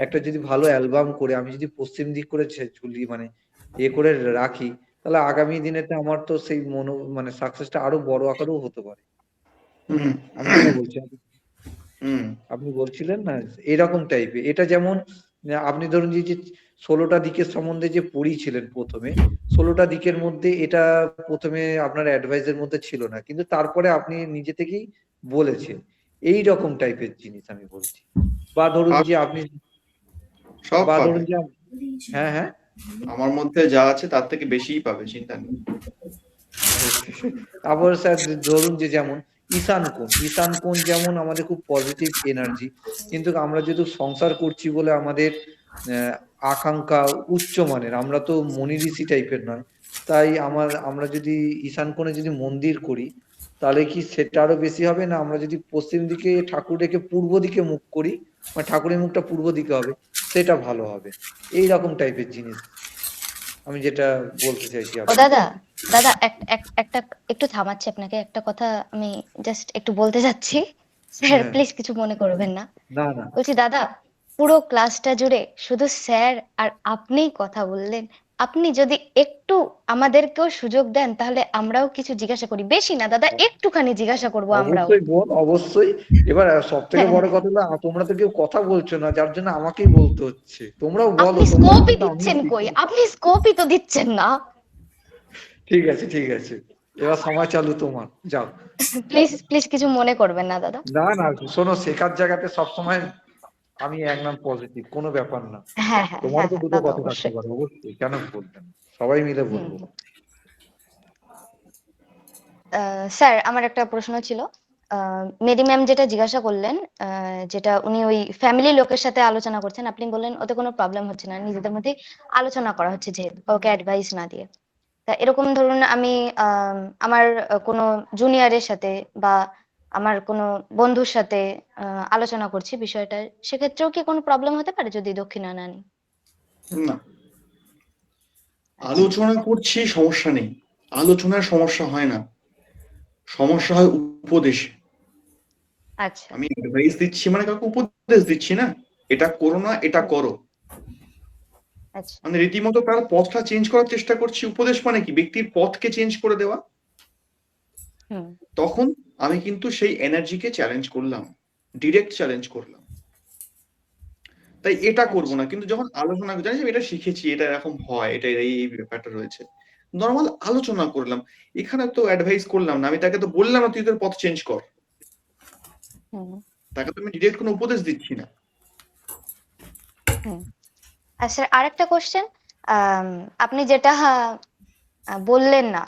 একটা যদি ভালো অ্যালবাম করে আমি যদি পশ্চিম দিক করে ঝুলি মানে করে রাখি, তাহলে আগামী দিনেতে আমার তো সেই মানে সাকসেসটা আরো বড় আকারেও হতে পারে। হুম আমি যেটা বলছি, হুম। আপনি বলছিলেন না এরকম টাইপের, এটা যেমন আপনি ধরুন যে 16টা দিকের সম্বন্ধে যে পড়িয়েছিলেন প্রথমে, 16টা দিকের মধ্যে এটা প্রথমে আপনার অ্যাডভাইসের মধ্যে ছিল না, কিন্তু তারপরে আপনি নিজে থেকেই বলেছেন, এই রকম টাইপের জিনিস আমি বলছি। বা ধরুন যে আপনি সব বা পাবে। ধরুন যে হ্যাঁ হ্যাঁ আমার মধ্যে যা আছে তার থেকে বেশিই পাবে, চিন্তা নেই। আবার স্যার ধরুন যে যেমন ঈশান কোণ যেমন আমাদের খুব পজিটিভ এনার্জি, কিন্তু আমরা যেহেতু সংসার করছি বলে আমাদের আকাঙ্ক্ষা উচ্চ মানের, আমরা তো মনি ঋষি টাইপের নয়, তাই আমরা যদি ঈশান কোণে যদি মন্দির করি তাহলে কি সেটা আরো বেশি হবে, না আমরা যদি পশ্চিম দিকে ঠাকুর রেখে পূর্ব দিকে মুখ করি, মানে ঠাকুরের মুখটা পূর্ব দিকে হবে, সেটা ভালো হবে? এই রকম টাইপের জিনিস আমি যেটা বলতে চাইছি ও আপনাকে। দাদা, দাদা একটা একটু থামাচ্ছি আপনাকে, একটা কথা আমি জাস্ট একটু বলতে যাচ্ছি, স্যার হ্যাঁ, প্লিজ কিছু মনে করবেন না। না না বলছি দাদা, পুরো ক্লাসটা জুড়ে শুধু স্যার আর আপনিই কথা বললেন। আপনি যদি একটু আমাদেরকেও সুযোগ দেন তাহলে আমরাও কিছু জিজ্ঞাসা করি, বেশি না দাদা, একটুখানি জিজ্ঞাসা করব আমরাও। অবশ্যই বোন, অবশ্যই। এবার সব থেকে হ্যাঁ বড় হ্যাঁ, কথা হলো তোমরা তো কেউ কথা বলছো না, যার জন্য আমাকেই বলতে হচ্ছে। তোমরাও বলো, আপনি তোমরা স্কোপই কিন্তু আমিও দিচ্ছেন কই? শিখবো। আপনি স্কোপই তো দিচ্ছেন না। ঠিক আছে ঠিক আছে, এবার সময় চালু তোমার, যাও। প্লিজ প্লিজ কিছু মনে করবেন না দাদা। না না, শোনো, শেখার জায়গাতে সবসময় আমি একদম পজিটিভ, কোনো ব্যাপার না। হ্যাঁ হ্যাঁ তোমারও হ্যাঁ তো হ্যাঁ, দুটো দাদা কথা থাকতে অবশ্যই। পারে, অবশ্যই, কেন বলবেন না? সবাই মিলে হুম বলবো। হুম। স্যার আমার একটা প্রশ্ন ছিল। মেরি ম্যাম যেটা জিজ্ঞাসা করলেন, যেটা উনি ওই ফ্যামিলি লোকের সাথে আলোচনা করছেন, আপনি বললেন ওতে কোনো প্রবলেম হচ্ছে না, নিজেদের মধ্যে আলোচনা করা হচ্ছে যেহেতু, ওকে অ্যাডভাইস না দিয়ে। তা এরকম ধরুন আমি আমার কোনো জুনিয়রের সাথে বা আমার কোনো বন্ধুর সাথে আলোচনা করছি বিষয়টা, সেক্ষেত্রেও কি কোনো প্রবলেম হতে পারে যদি দক্ষিণা না নিই? না, আচ্ছা আলোচনা করছি সমস্যা নেই, আলোচনার সমস্যা হয় না, সমস্যা হয় উপদেশে। আচ্ছা আমি অ্যাডভাইস দিচ্ছি মানে কাউকে উপদেশ দিচ্ছি না, এটা করো না, এটা করো, আচ্ছা। মানে রীতিমতো তার পথটা চেঞ্জ করার চেষ্টা করছি। উপদেশ মানে কি? ব্যক্তির পথকে চেঞ্জ করে দেওয়া। হুম। তখন আমি কিন্তু সেই এনার্জিকে চ্যালেঞ্জ করলাম, ডিরেক্ট চ্যালেঞ্জ করলাম। তাই এটা করব আচ্ছা না, কিন্তু যখন আলোচনা জানিস আমি এটা শিখেছি, এটা এরকম হয়, এটা এই ব্যাপারটা রয়েছে, নর্মাল আলোচনা করলাম, এখানে তো অ্যাডভাইস করলাম না, আমি তাকে তো বললাম না তুই তোর পথ চেঞ্জ কর, হুম তাকে তো আমি ডিরেক্ট কোনো উপদেশ দিচ্ছি না। হুম। আর স্যার আরেকটা কোশ্চেন, আপনি যেটা বললেন না,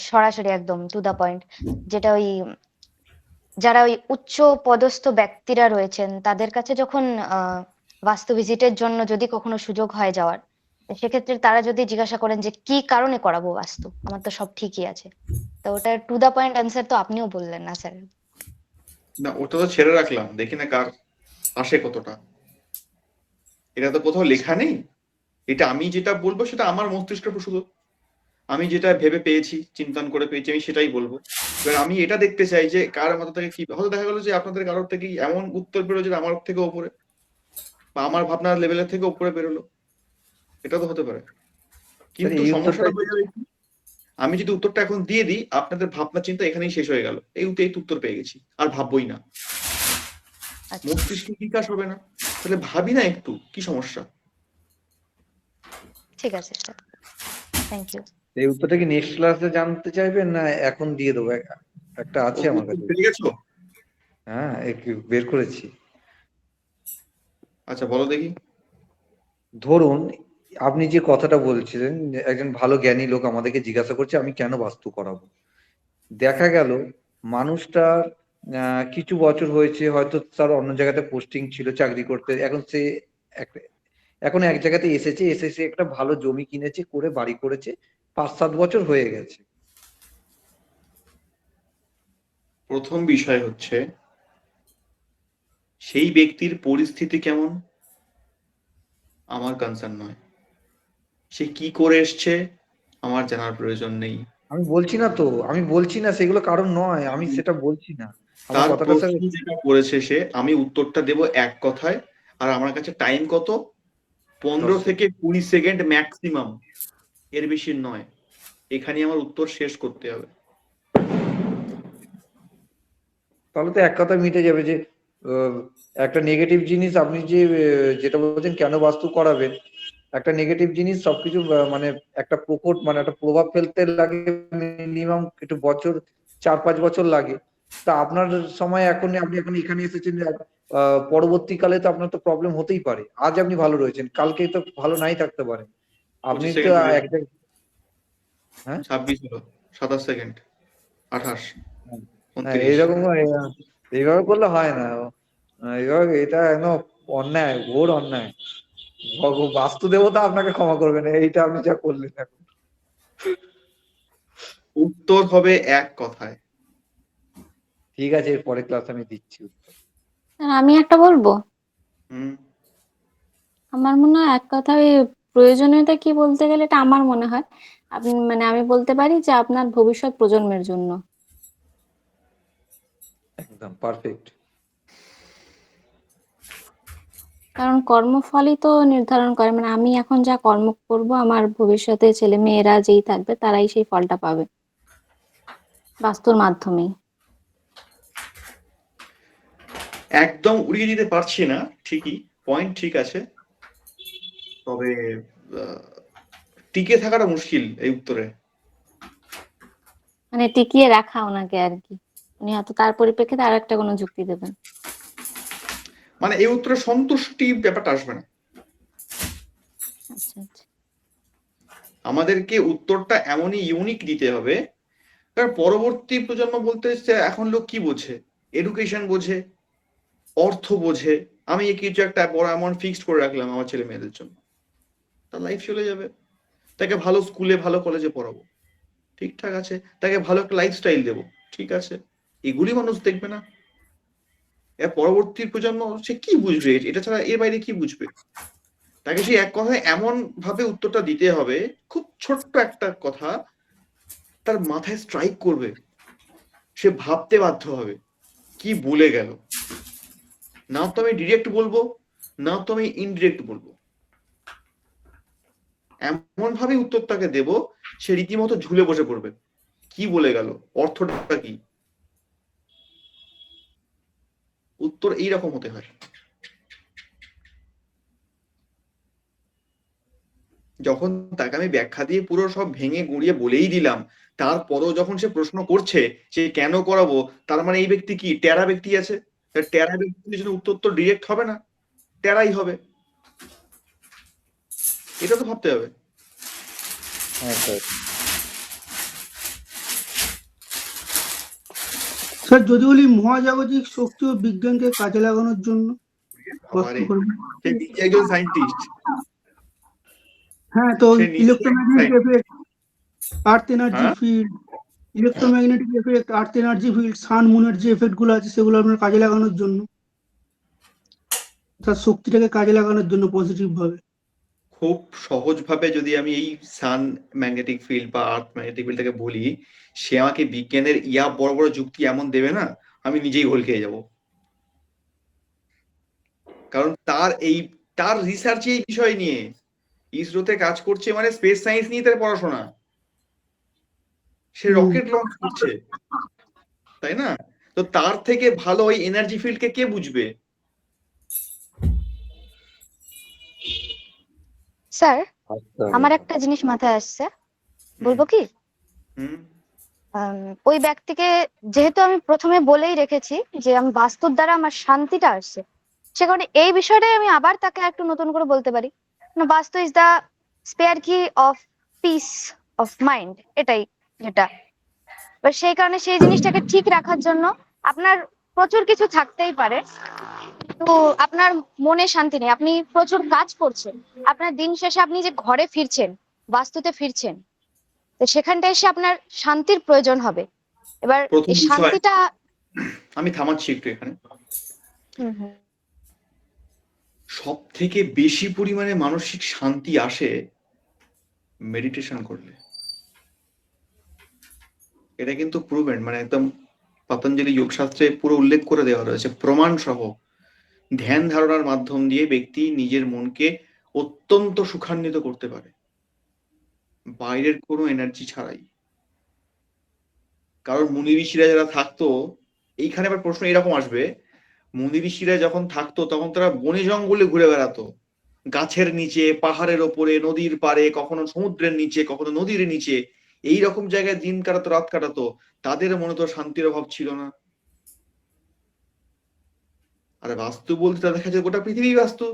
সরাসরি একদম টু দা পয়েন্ট, যেটা ওই যারা ওই উচ্চ পদস্থ ব্যক্তিরা রয়েছেন তাদের কাছে যখন বাস্তু ভিজিটের জন্য যদি কখনো সুযোগ হয় যাওয়ার, সেক্ষেত্রে তারা যদি জিজ্ঞাসা করেন যে কি কারণে করাবো বাস্তু, আমার তো সব ঠিকই আছে, তো ওটা টু দা পয়েন্ট অ্যান্সার তো আপনিও বললেন না স্যার। না, ওটা তো ছেড়ে রাখলাম, দেখি না কার আসে কতটা, এটা তো কোথাও লেখা নেই। এটা আমি যেটা বলবো সেটা আমার মস্তিষ্কের শুধু, আমি যেটা ভেবে পেয়েছি, চিন্তন করে পেয়েছি, আমি সেটাই বলবো। এবার আমি এটা দেখতে চাই যে কার মাথা থেকে কি, হয়তো দেখা গেলো যে আপনাদের কারোর থেকে এমন উত্তর বেরোলো যে আমার থেকে ওপরে, বা আমার ভাবনার লেভেলের থেকে উপরে বেরোলো, এটা তো হতে পারে। স্যার কিন্তু এই উত্তরটা, সমস্যাটা হয়ে যাবে কি, আমি যদি উত্তরটা এখন দিয়ে দিই আপনাদের ভাবনা চিন্তা এখানেই শেষ হয়ে গেল, এই উত্তর পেয়ে গেছি, আর ভাববোই না, আচ্ছা মস্তিষ্কে বিকাশ হবে না, তাহলে ভাবি না একটু, কি সমস্যা? ঠিক আছে স্যার, থ্যাংক ইউ। এই উত্তরটা কি নেক্সট ক্লাসে জানতে চাইবেন, না এখন দিয়ে দেবো? একটা আছে আমার উত্তর কাছে। পেয়ে গেছো? হ্যাঁ, একটু বের করেছি। আচ্ছা বলো দেখি। ধরুন আপনি যে কথাটা বলছিলেন, যে একজন ভালো জ্ঞানী লোক আমাদেরকে জিজ্ঞাসা করছে আমি কেন বাস্তু করাবো। দেখা গেল মানুষটার কিছু বছর হয়েছে, হয়তো তার অন্য জায়গাতে পোস্টিং ছিল চাকরি করতে, এখন সে এক- এখন এক জায়গাতে এসে সে একটা ভালো জমি কিনেছে, করে বাড়ি করেছে, 5-7 বছর হয়ে গেছে। প্রথম বিষয় হচ্ছে সেই ব্যক্তির পরিস্থিতি কেমন আমার কনসার্ন নয়, সে কি করে এসছে আমার জানার প্রয়োজন নেই। আমি বলছি না সেগুলো কারণ নয়, আমি সেটা বলছি না, আমার তার কথাটা স্যার। প্রশ্ন যেটা করেছে সে, আমি উত্তরটা দেব এক কথায়, আর আমার কাছে টাইম কত, 15 10 থেকে 20 সেকেন্ড ম্যাক্সিমাম, এর বেশি নয়, এখানে আমার উত্তর শেষ করতে হবে। তাহলে তো এক কথা মিটে যাবে যে আহ, একটা নেগেটিভ জিনিস আপনি যে যেটা বলছেন কেন বাস্তু করাবেন, একটা নেগেটিভ জিনিস সবকিছু মানে একটা প্রকট, মানে একটা প্রভাব ফেলতে লাগে মিনিমাম একটু বছর, 4-5 বছর লাগে। তা আপনার সময় এখন, আপনি এখন এখানে এসেছেন পরবর্তীকালে তো আপনার তো প্রবলেম হতেই পারে। আজ আপনি ভালো রয়েছেন, কালকে তো ভালো নাই থাকতে পারেন। আপনি 25 তো সেকেন্ড হয়ে এক হ্যাঁ 26 হলো, 27 সেকেন্ড, 28, হ্যাঁ 29। এইরকম এইভাবে করলে হয় না। এইভাবে এটা একদম অন্যায়, ঘোর অন্যায়। বাস্তু দেবতা আপনাকে ক্ষমা করবে না, এইটা আপনি যা করলেন এখন। উত্তর হবে এক কথায়। ঠিক আছে, এর পরের ক্লাস আমি দিচ্ছি উত্তর। স্যার আমি একটা বলবো। হুম, আমার মনে হয় এক কথায় প্রয়োজনীয়তা কি বলতে গেলে এটা আমার মনে হয় আপনি মানে আমি বলতে পারি যে আপনার ভবিষ্যৎ প্রজন্মের জন্য। একদম পারফেক্ট। কারণ কর্মফলই তো নির্ধারণ করে, মানে আমি এখন যা কর্ম করব আমার ভবিষ্যতে ছেলে মেয়েরা যেই থাকবে তারাই সেই ফলটা পাবে বাস্তুর মাধ্যমেই। একদম উড়িয়ে দিতে পারছি না, ঠিকই, পয়েন্ট ঠিক আছে, তবে টিকে থাকাটা মুশকিল এই উত্তরে। মানে টিকিয়ে রাখা ওনাকে আর কি, উনি হয়তো তার পরিপ্রেক্ষিতে আর একটা কোনো যুক্তি দেবেন। মানে এই উত্তরে সন্তুষ্টি ব্যাপারটা আসবে না। আচ্ছা আচ্ছা। আমাদেরকে উত্তরটা এমনই ইউনিক দিতে হবে, কারণ পরবর্তী প্রজন্ম বলতে এখন লোক কি বোঝে? এডুকেশন বোঝে, অর্থ বোঝে। আমি কিছু একটা বড় অ্যামাউন্ট ফিক্সড করে রাখলাম আমার ছেলে মেয়েদের জন্য, তার লাইফ চলে যাবে। তাকে ভালো স্কুলে ভালো কলেজে পড়াবো, ঠিকঠাক আছে, তাকে ভালো একটা লাইফস্টাইল দেবো, ঠিক আছে, এগুলি মানুষ দেখবে না। এর পরবর্তী প্রজন্ম সে কি বুঝবে? এটা ছাড়া এর বাইরে কি বুঝবে? তাকে সেই এক কথায় এমন ভাবে উত্তরটা দিতে হবে, খুব ছোট্ট একটা কথা তার মাথায় স্ট্রাইক করবে, সে ভাবতে বাধ্য হবে কি বলে গেল। না তো আমি ডিরেক্ট বলবো, না তো আমি ইনডিরেক্ট বলবো, এমন ভাবে উত্তর তাকে দেব সে রীতিমতো ঝুলে বসে পড়বে, কি বলে গেল, অর্থটা কি। উত্তর এইরকম হতে হয়। যখন তাকে আমি ব্যাখ্যা দিয়ে পুরো সব ভেঙে গুঁড়িয়ে বলেই দিলাম, তারপরও যখন সে প্রশ্ন করছে সে কেন করাবো, তার মানে এই ব্যক্তি কি টেরা ব্যক্তি আছে? টেরা ব্যক্তির জন্য উত্তর তো ডিরেক্ট হবে না, টেরাই হবে। এটা তো ভাবতে হবে। হ্যাঁ স্যার। স্যার যদি বলি মহাজাগতিক শক্তি ও বিজ্ঞানকে কাজে লাগানোর জন্য বাবারে, বাস্তুকর্ম। সে নিজে একজন সায়েন্টিস্ট, হ্যাঁ, তো সে নিজে ইলেকট্রোম্যাগনেটিক এফেক্ট, আর্থ এনার্জি হ্যাঁ ফিল্ড, ইলেকট্রোম্যাগনেটিক এফেক্ট, আর্থ এনার্জি ফিল্ড, সান মুনের যে এফেক্ট গুলো আছে সেগুলো আপনার কাজে লাগানোর জন্য, তার শক্তিটাকে কাজে লাগানোর জন্য পজিটিভ ভাবে। খুব সহজ ভাবে যদি আমি এই সান ম্যাগনেটিক ফিল্ড বা আর্থ ম্যাগনেটিক ফিল্ডটাকে বলি, সে আমাকে বিজ্ঞানের ইয়া বড় বড় যুক্তি এমন দেবে না, আমি নিজেই হোল খেয়ে যাব। কারণ তার রিসার্চ এই বিষয় নিয়ে, ইসরোতে কাজ করছে, মানে স্পেস সায়েন্স নিয়ে তার পড়াশোনা, সে রকেট লঞ্চ করছে, তাই না? তো তার থেকে ভালো ওই এনার্জি ফিল্ডকে কে বুঝবে? স্যার আচ্ছা। আমার একটা জিনিস মাথায় আসছে, বলবো কি? হুম, ওই ব্যক্তিকে যেহেতু আমি প্রথমে বলেই রেখেছি যে আমি বাস্তুর দ্বারা আমার শান্তিটা আসছে, সে কারণে এই বিষয়টাই আমি আবার তাকে একটু নতুন করে বলতে পারি। বাস্তু ইজ দা স্পেয়ার কি অফ পিস অফ মাইন্ড, এটাই যেটা। এবার সেই কারণে সেই জিনিসটাকে ঠিক রাখার জন্য আপনার প্রচুর কিছু থাকতেই পারে, তো আপনার মনে শান্তি নেই, আপনি প্রচুর কাজ করছেন, আপনার দিন শেষে আপনি যে ঘরে ফিরছেন, বাস্তুতে ফিরছেন, তো সেখানটায় এসে আপনার শান্তির প্রয়োজন হবে। এবার প্রথম এই বিষয়, শান্তিটা আমি থামাচ্ছি একটু এখানে। হুম হুম সব থেকে বেশি পরিমাণে মানসিক শান্তি আসে মেডিটেশন করলে। এটা কিন্তু প্রুভেন, মানে একদম পতঞ্জলি যোগশাস্ত্রে পুরো উল্লেখ করে দেওয়া রয়েছে প্রমাণ সহ। ধ্যান ধারণার মাধ্যম দিয়ে ব্যক্তি নিজের মনকে অত্যন্ত সুখান্বিত করতে পারে, বাইরের কোনো এনার্জি ছাড়াই। কারণ মুনি ঋষিরা যারা থাকতো, এইখানে আবার প্রশ্ন এরকম আসবে, মুনি ঋষিরা যখন থাকতো তখন তারা বনে জঙ্গলে ঘুরে বেড়াতো, গাছের নিচে, পাহাড়ের ওপরে, নদীর পাড়ে, কখনো সমুদ্রের নিচে, কখনো নদীর নিচে, এই রকম জায়গায় দিন কাটাতো, রাত কাটাতো। তাদের মনে তো শান্তির অভাব ছিল না। আর বাস্তু বলতে তাদের দেখা যায় গোটা পৃথিবী বাস্তু।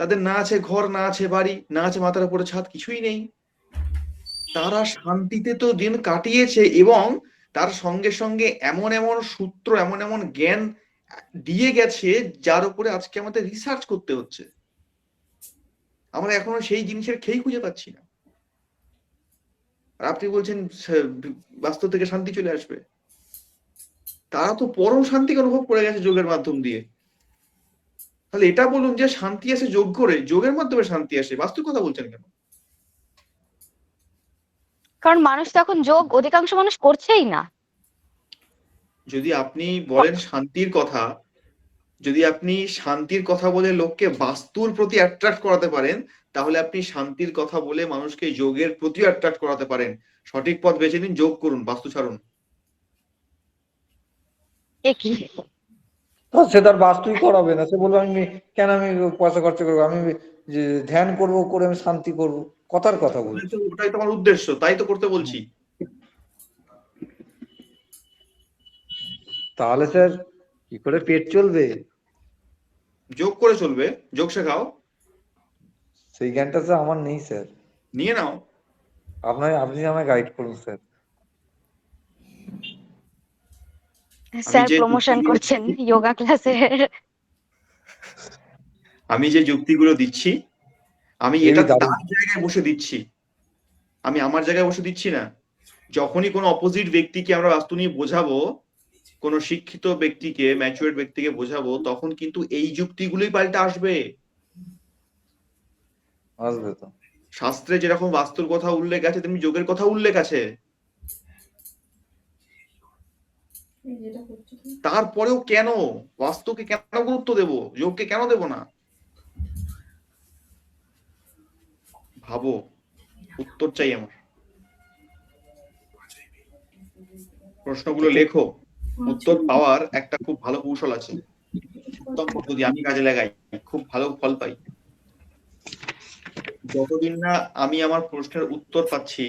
তাদের না আছে ঘর, না আছে বাড়ি, না আছে মাথার উপরে ছাদ, কিছুই নেই। তারা শান্তিতে তো দিন কাটিয়েছে, এবং তার সঙ্গে সঙ্গে এমন এমন সূত্র, এমন এমন জ্ঞান দিয়ে গেছে যার উপরে আজকে আমাদের রিসার্চ করতে হচ্ছে। আমরা এখনো সেই জিনিসের খেই খুঁজে পাচ্ছি না। আর আপনি বলছেন বাস্তু থেকে শান্তি চলে আসবে। তারা তো পরম শান্তিকে অনুভব করে গেছে যোগের মাধ্যম দিয়ে। তাহলে এটা বলুন যে শান্তি আসে যোগ করে, যোগের মাধ্যমে শান্তি আসে, বাস্তুর কথা বলছেন কেন? কারণ মানুষ তো এখন যোগ অধিকাংশ মানুষ করছেই না। যদি আপনি বলেন শান্তির কথা, যদি আপনি শান্তির কথা বলে লোককে বাস্তুর প্রতি অ্যাট্রাক্ট করাতে পারেন, তাহলে আপনি শান্তির কথা বলে মানুষকে যোগের প্রতি অ্যাট্রাক্ট করাতে পারেন। সঠিক পথ বেছে নিন, যোগ করুন, বাস্তু ছাড়ুন। একই সে তার বাস্তুই করাবে না, সে বলবে আমি কেন আমি পয়সা খরচা করবো, আমি যে ধ্যান করব, করে আমি শান্তি করব, কথার কথা বলছি। ওটাই তো আমার উদ্দেশ্য, তাই তো করতে বলছি। তাহলে স্যার কি করে পেট চলবে? যোগ করে চলবে, যোগ শেখাও। সেই জ্ঞানটা স্যার আমার নেই স্যার। নিয়ে নাও। আপনি আমায় গাইড করুন স্যার। স্যার যে প্রমোশন যুক্তিগুলো করছেন যোগা ক্লাসের। আমি যে যুক্তিগুলো দিচ্ছি, আমি হেবি এটা দারুণ। তার জায়গায় বসে দিচ্ছি, আমি আমার জায়গায় বসে দিচ্ছি না। যখনই কোনো অপোজিট ব্যক্তিকে আমরা বাস্তু নিয়ে বোঝাবো, কোনো শিক্ষিত ব্যক্তিকে, ম্যাচুয়ার্ড ব্যক্তিকে বোঝাবো, তখন কিন্তু এই যুক্তিগুলোই পাল্টে আসবে। আসবে তো। শাস্ত্রে যেরকম বাস্তুর কথা উল্লেখ আছে, তেমনি যোগের কথা উল্লেখ আছে। তারপরেও কেন বাস্তুকে কেন গুরুত্ব দেব, যোগকে কেন দেব না? ভাবো, উত্তর চাই আমার। প্রশ্নগুলো লেখো, উত্তর পাওয়ার একটা খুব ভালো কৌশল আছে, উত্তম পদ্ধতি, আমি কাজে লাগাই, খুব ভালো ফল পাই। যতদিন না আমি আমার প্রশ্নের উত্তর পাচ্ছি,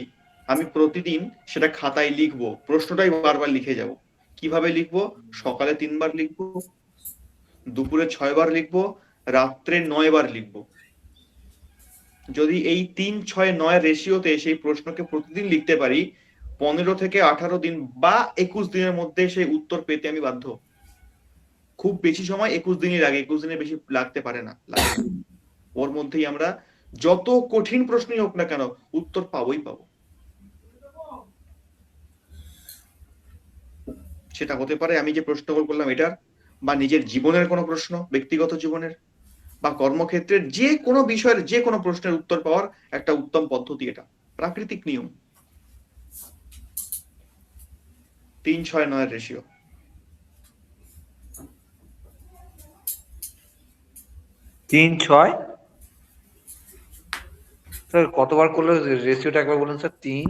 আমি প্রতিদিন সেটা খাতায় লিখবো, প্রশ্নটাই বারবার লিখে যাব। কিভাবে লিখবো? সকালে 3 বার লিখবো, দুপুরে 6 বার লিখবো, রাত্রে 9 বার লিখবো। যদি এই 3, 6, 9 রেশিওতে সেই প্রশ্নকে প্রতিদিন লিখতে পারি, 15 থেকে 18 দিন বা 21 দিনের মধ্যে সেই উত্তর পেতে আমি বাধ্য। খুব বেশি সময় 21 দিনই লাগে, 21 দিনের বেশি লাগতে পারে না, লাগে না। ওর মধ্যেই আমরা যত কঠিন প্রশ্নই হোক না কেন উত্তর পাবোই পাবো। সেটা হতে পারে আমি যে প্রশ্নগুলো করলাম এটার, বা নিজের জীবনের কোনো প্রশ্ন, ব্যক্তিগত জীবনের বা কর্মক্ষেত্রের যে কোনো বিষয়ের যে কোনো প্রশ্নের উত্তর পাওয়ার একটা উত্তম পদ্ধতি এটা, প্রাকৃতিক নিয়ম। 3, 6, 9 রেশিও। তিন ছয় স্যার কতবার করলে রেশিওটা একবার বলুন স্যার। 3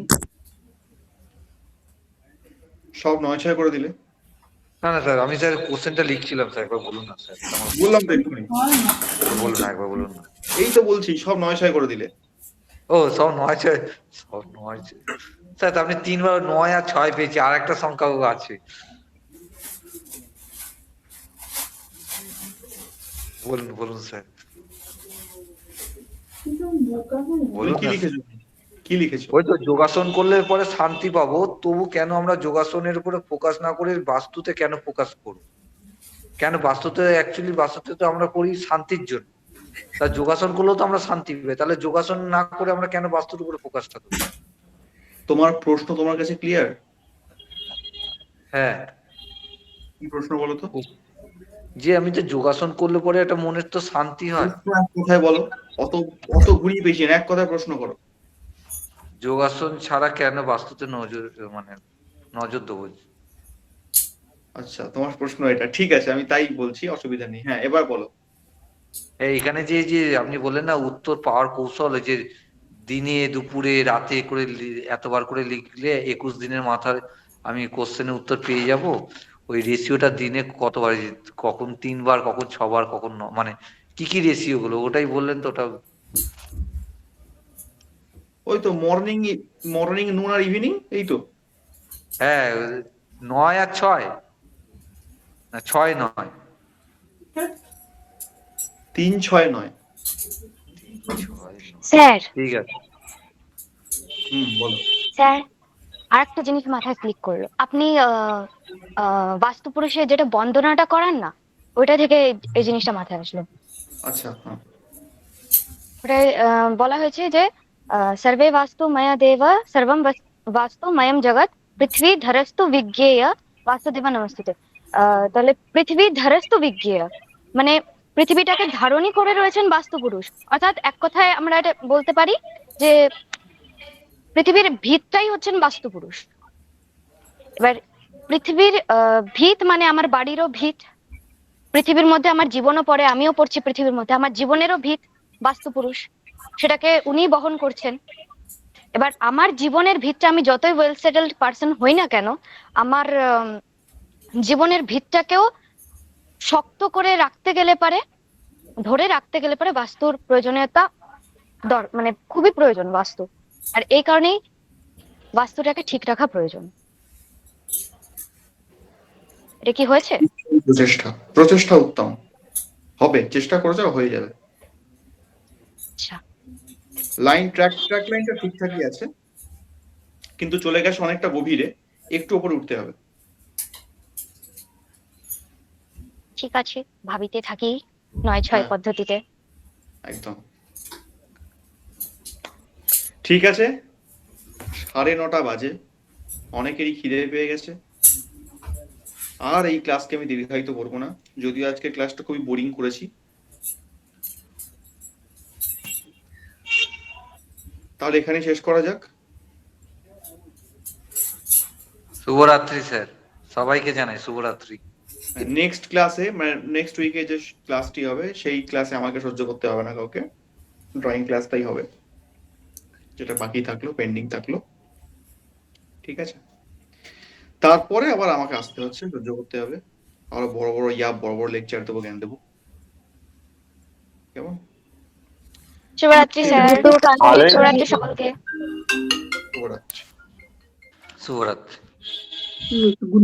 সব 9, 6 করে দিলে। না না স্যার, আমি স্যার কোশ্চেনটা লিখছিলাম স্যার, একবার বলুন না স্যার। বললাম তো এক্ষুনি, বলুন না, একবার বলুন না। এই তো বলছি সব 9, 6 করে দিলে। ও সব 9 6, সব 9 স্যার, আপনি 3 বার 9 আর 6 পেয়েছি, আর একটা সংখ্যাও আছে। বলুন বলুন স্যার, বলুন কি না। লিখেছো, কি লিখেছো? ওই তো যোগাসন করলে পরে শান্তি পাবো, তবু কেন আমরা যোগাসনের উপরে ফোকাস না করে বাস্তুতে কেন ফোকাস করব? কেন বাস্তুতে, অ্যাকচুয়ালি বাস্তুতে তো আমরা করি শান্তির জন্য, তা যোগাসন করলেও তো আমরা শান্তি পাই, তাহলে যোগাসন না করে আমরা কেন বাস্তুর উপরে ফোকাসটা করি? তোমার প্রশ্ন তোমার কাছে ক্লিয়ার? হ্যাঁ, কি প্রশ্ন বলো তো? যে আমি তো যোগাসন করলে পরে একটা মনের তো শান্তি হয়। এক কথায় বলো, অত অত ঘুরিয়ে পেয়েছি না, এক কথায় প্রশ্ন করো। যোগাসন ছাড়া কেন বাস্তুতে নজর, মানে নজর দেবো? আচ্ছা, তোমার প্রশ্ন এটা, ঠিক আছে, আমি তাই বলছি, অসুবিধা নেই। হ্যাঁ, এবার বলো। এইখানে যে যে আপনি বললেন না উত্তর পাওয়ার কৌশল, যে দিনে দুপুরে রাতে করে এতবার করে লিখলে 21 দিনের মাথায় আমি কোশ্চেনের উত্তর পেয়ে যাব। ওই রেশিওটা দিনে কতবার, কখন 3 বার, কখন 6 বার, কখন মানে কি কি রেশিও গুলো ওটাই বললেন তো? ওটা ওই তো মর্নিং, মর্নিং, নুন আর ইভিনিং, এই তো। হ্যাঁ, 9 আর 6 না, 6 9। 3-6 নয়। স্যার ঠিক আছে, বলো। স্যার আরেকটা জিনিস মাথায় ক্লিক করলো, আপনি বাস্তু পুরুষে যেটা বন্দনাটা করান না, ওইটা থেকে এই জিনিসটা মাথায় আসলো। আচ্ছা, হ্যাঁ। ওটায় বলা হয়েছে যে সর্বে বাস্তু ময়া দেব সর্বম বাস্তু ময়ম জগৎ পৃথিবী ধরস্তু বিজ্ঞেয় বাস্তুদেবা নমস্তুতে। তাহলে পৃথিবী ধরস্তু বিজ্ঞেয় মানে পৃথিবীটাকে ধারণই করে রয়েছেন বাস্তু পুরুষ। অর্থাৎ এক কথায় আমরা এটা বলতে পারি যে পৃথিবীর ভিতটাই হচ্ছেন বাস্তু পুরুষ। এবার পৃথিবীর ভিত মানে আমার বাড়িরও ভিত, পৃথিবীর মধ্যে আমার জীবনও পড়ে, আমিও পড়ছি পৃথিবীর মধ্যে, আমার জীবনেরও ভিত বাস্তু পুরুষ, সেটাকে উনি বহন করছেন। এবার আমার জীবনের ভিতটা আমি যতই ওয়েল সেটেলড পার্সন হই না কেন, আমার জীবনের ভিতটাকেও শক্ত করে রাখতে গেলে পারে, ধরে রাখতে গেলে পারে বাস্তুর প্রয়োজনীয়তা মানে খুবই প্রয়োজন বাস্তু। আর এই কারণেই বাস্তুটাকে ঠিক রাখা প্রয়োজন। এটা কি হয়েছে? প্রচেষ্টা উত্তম হবে, চেষ্টা করে যাও, হয়ে যাবে। আচ্ছা, ট্র্যাক লাইনটা ঠিকঠাকই আছে, কিন্তু চলে গেছে অনেকটা গভীরে, একটু উপরে উঠতে হবে। ঠিক আছে, ভাবিতে থাকি 9-6 পদ্ধতিতে। একদম ঠিক আছে। 9:30 বাজে, অনেকেরই খিদে পেয়ে গেছে। আর এই ক্লাসকে আমি দীর্ঘায়িত করবো না, যদিও আজকে ক্লাসটা খুবই বোরিং করেছি। তাহলে এখানে শেষ করা যাক। শুভরাত্রি স্যার, সবাইকে জানাই শুভরাত্রি। নেক্সট ক্লাসে, মানে নেক্সট উইকে যে ক্লাসটি হবে, সেই ক্লাসে আমাকে সহ্য করতে হবে না কাউকে, ড্রয়িং ক্লাসটাই হবে, যেটা বাকি থাকলো, পেন্ডিং থাকলো। ঠিক আছে, তারপরে আবার আমাকে আসতে হচ্ছে, সহ্য করতে হবে। আরো বড় বড় লেকচার দেবো, জ্ঞান দেবো। কেমন? শুভরাত্রি স্যার, শুভরাত্রি সকলকে। শুভরাত্রি। শুভরাত্রি। গুড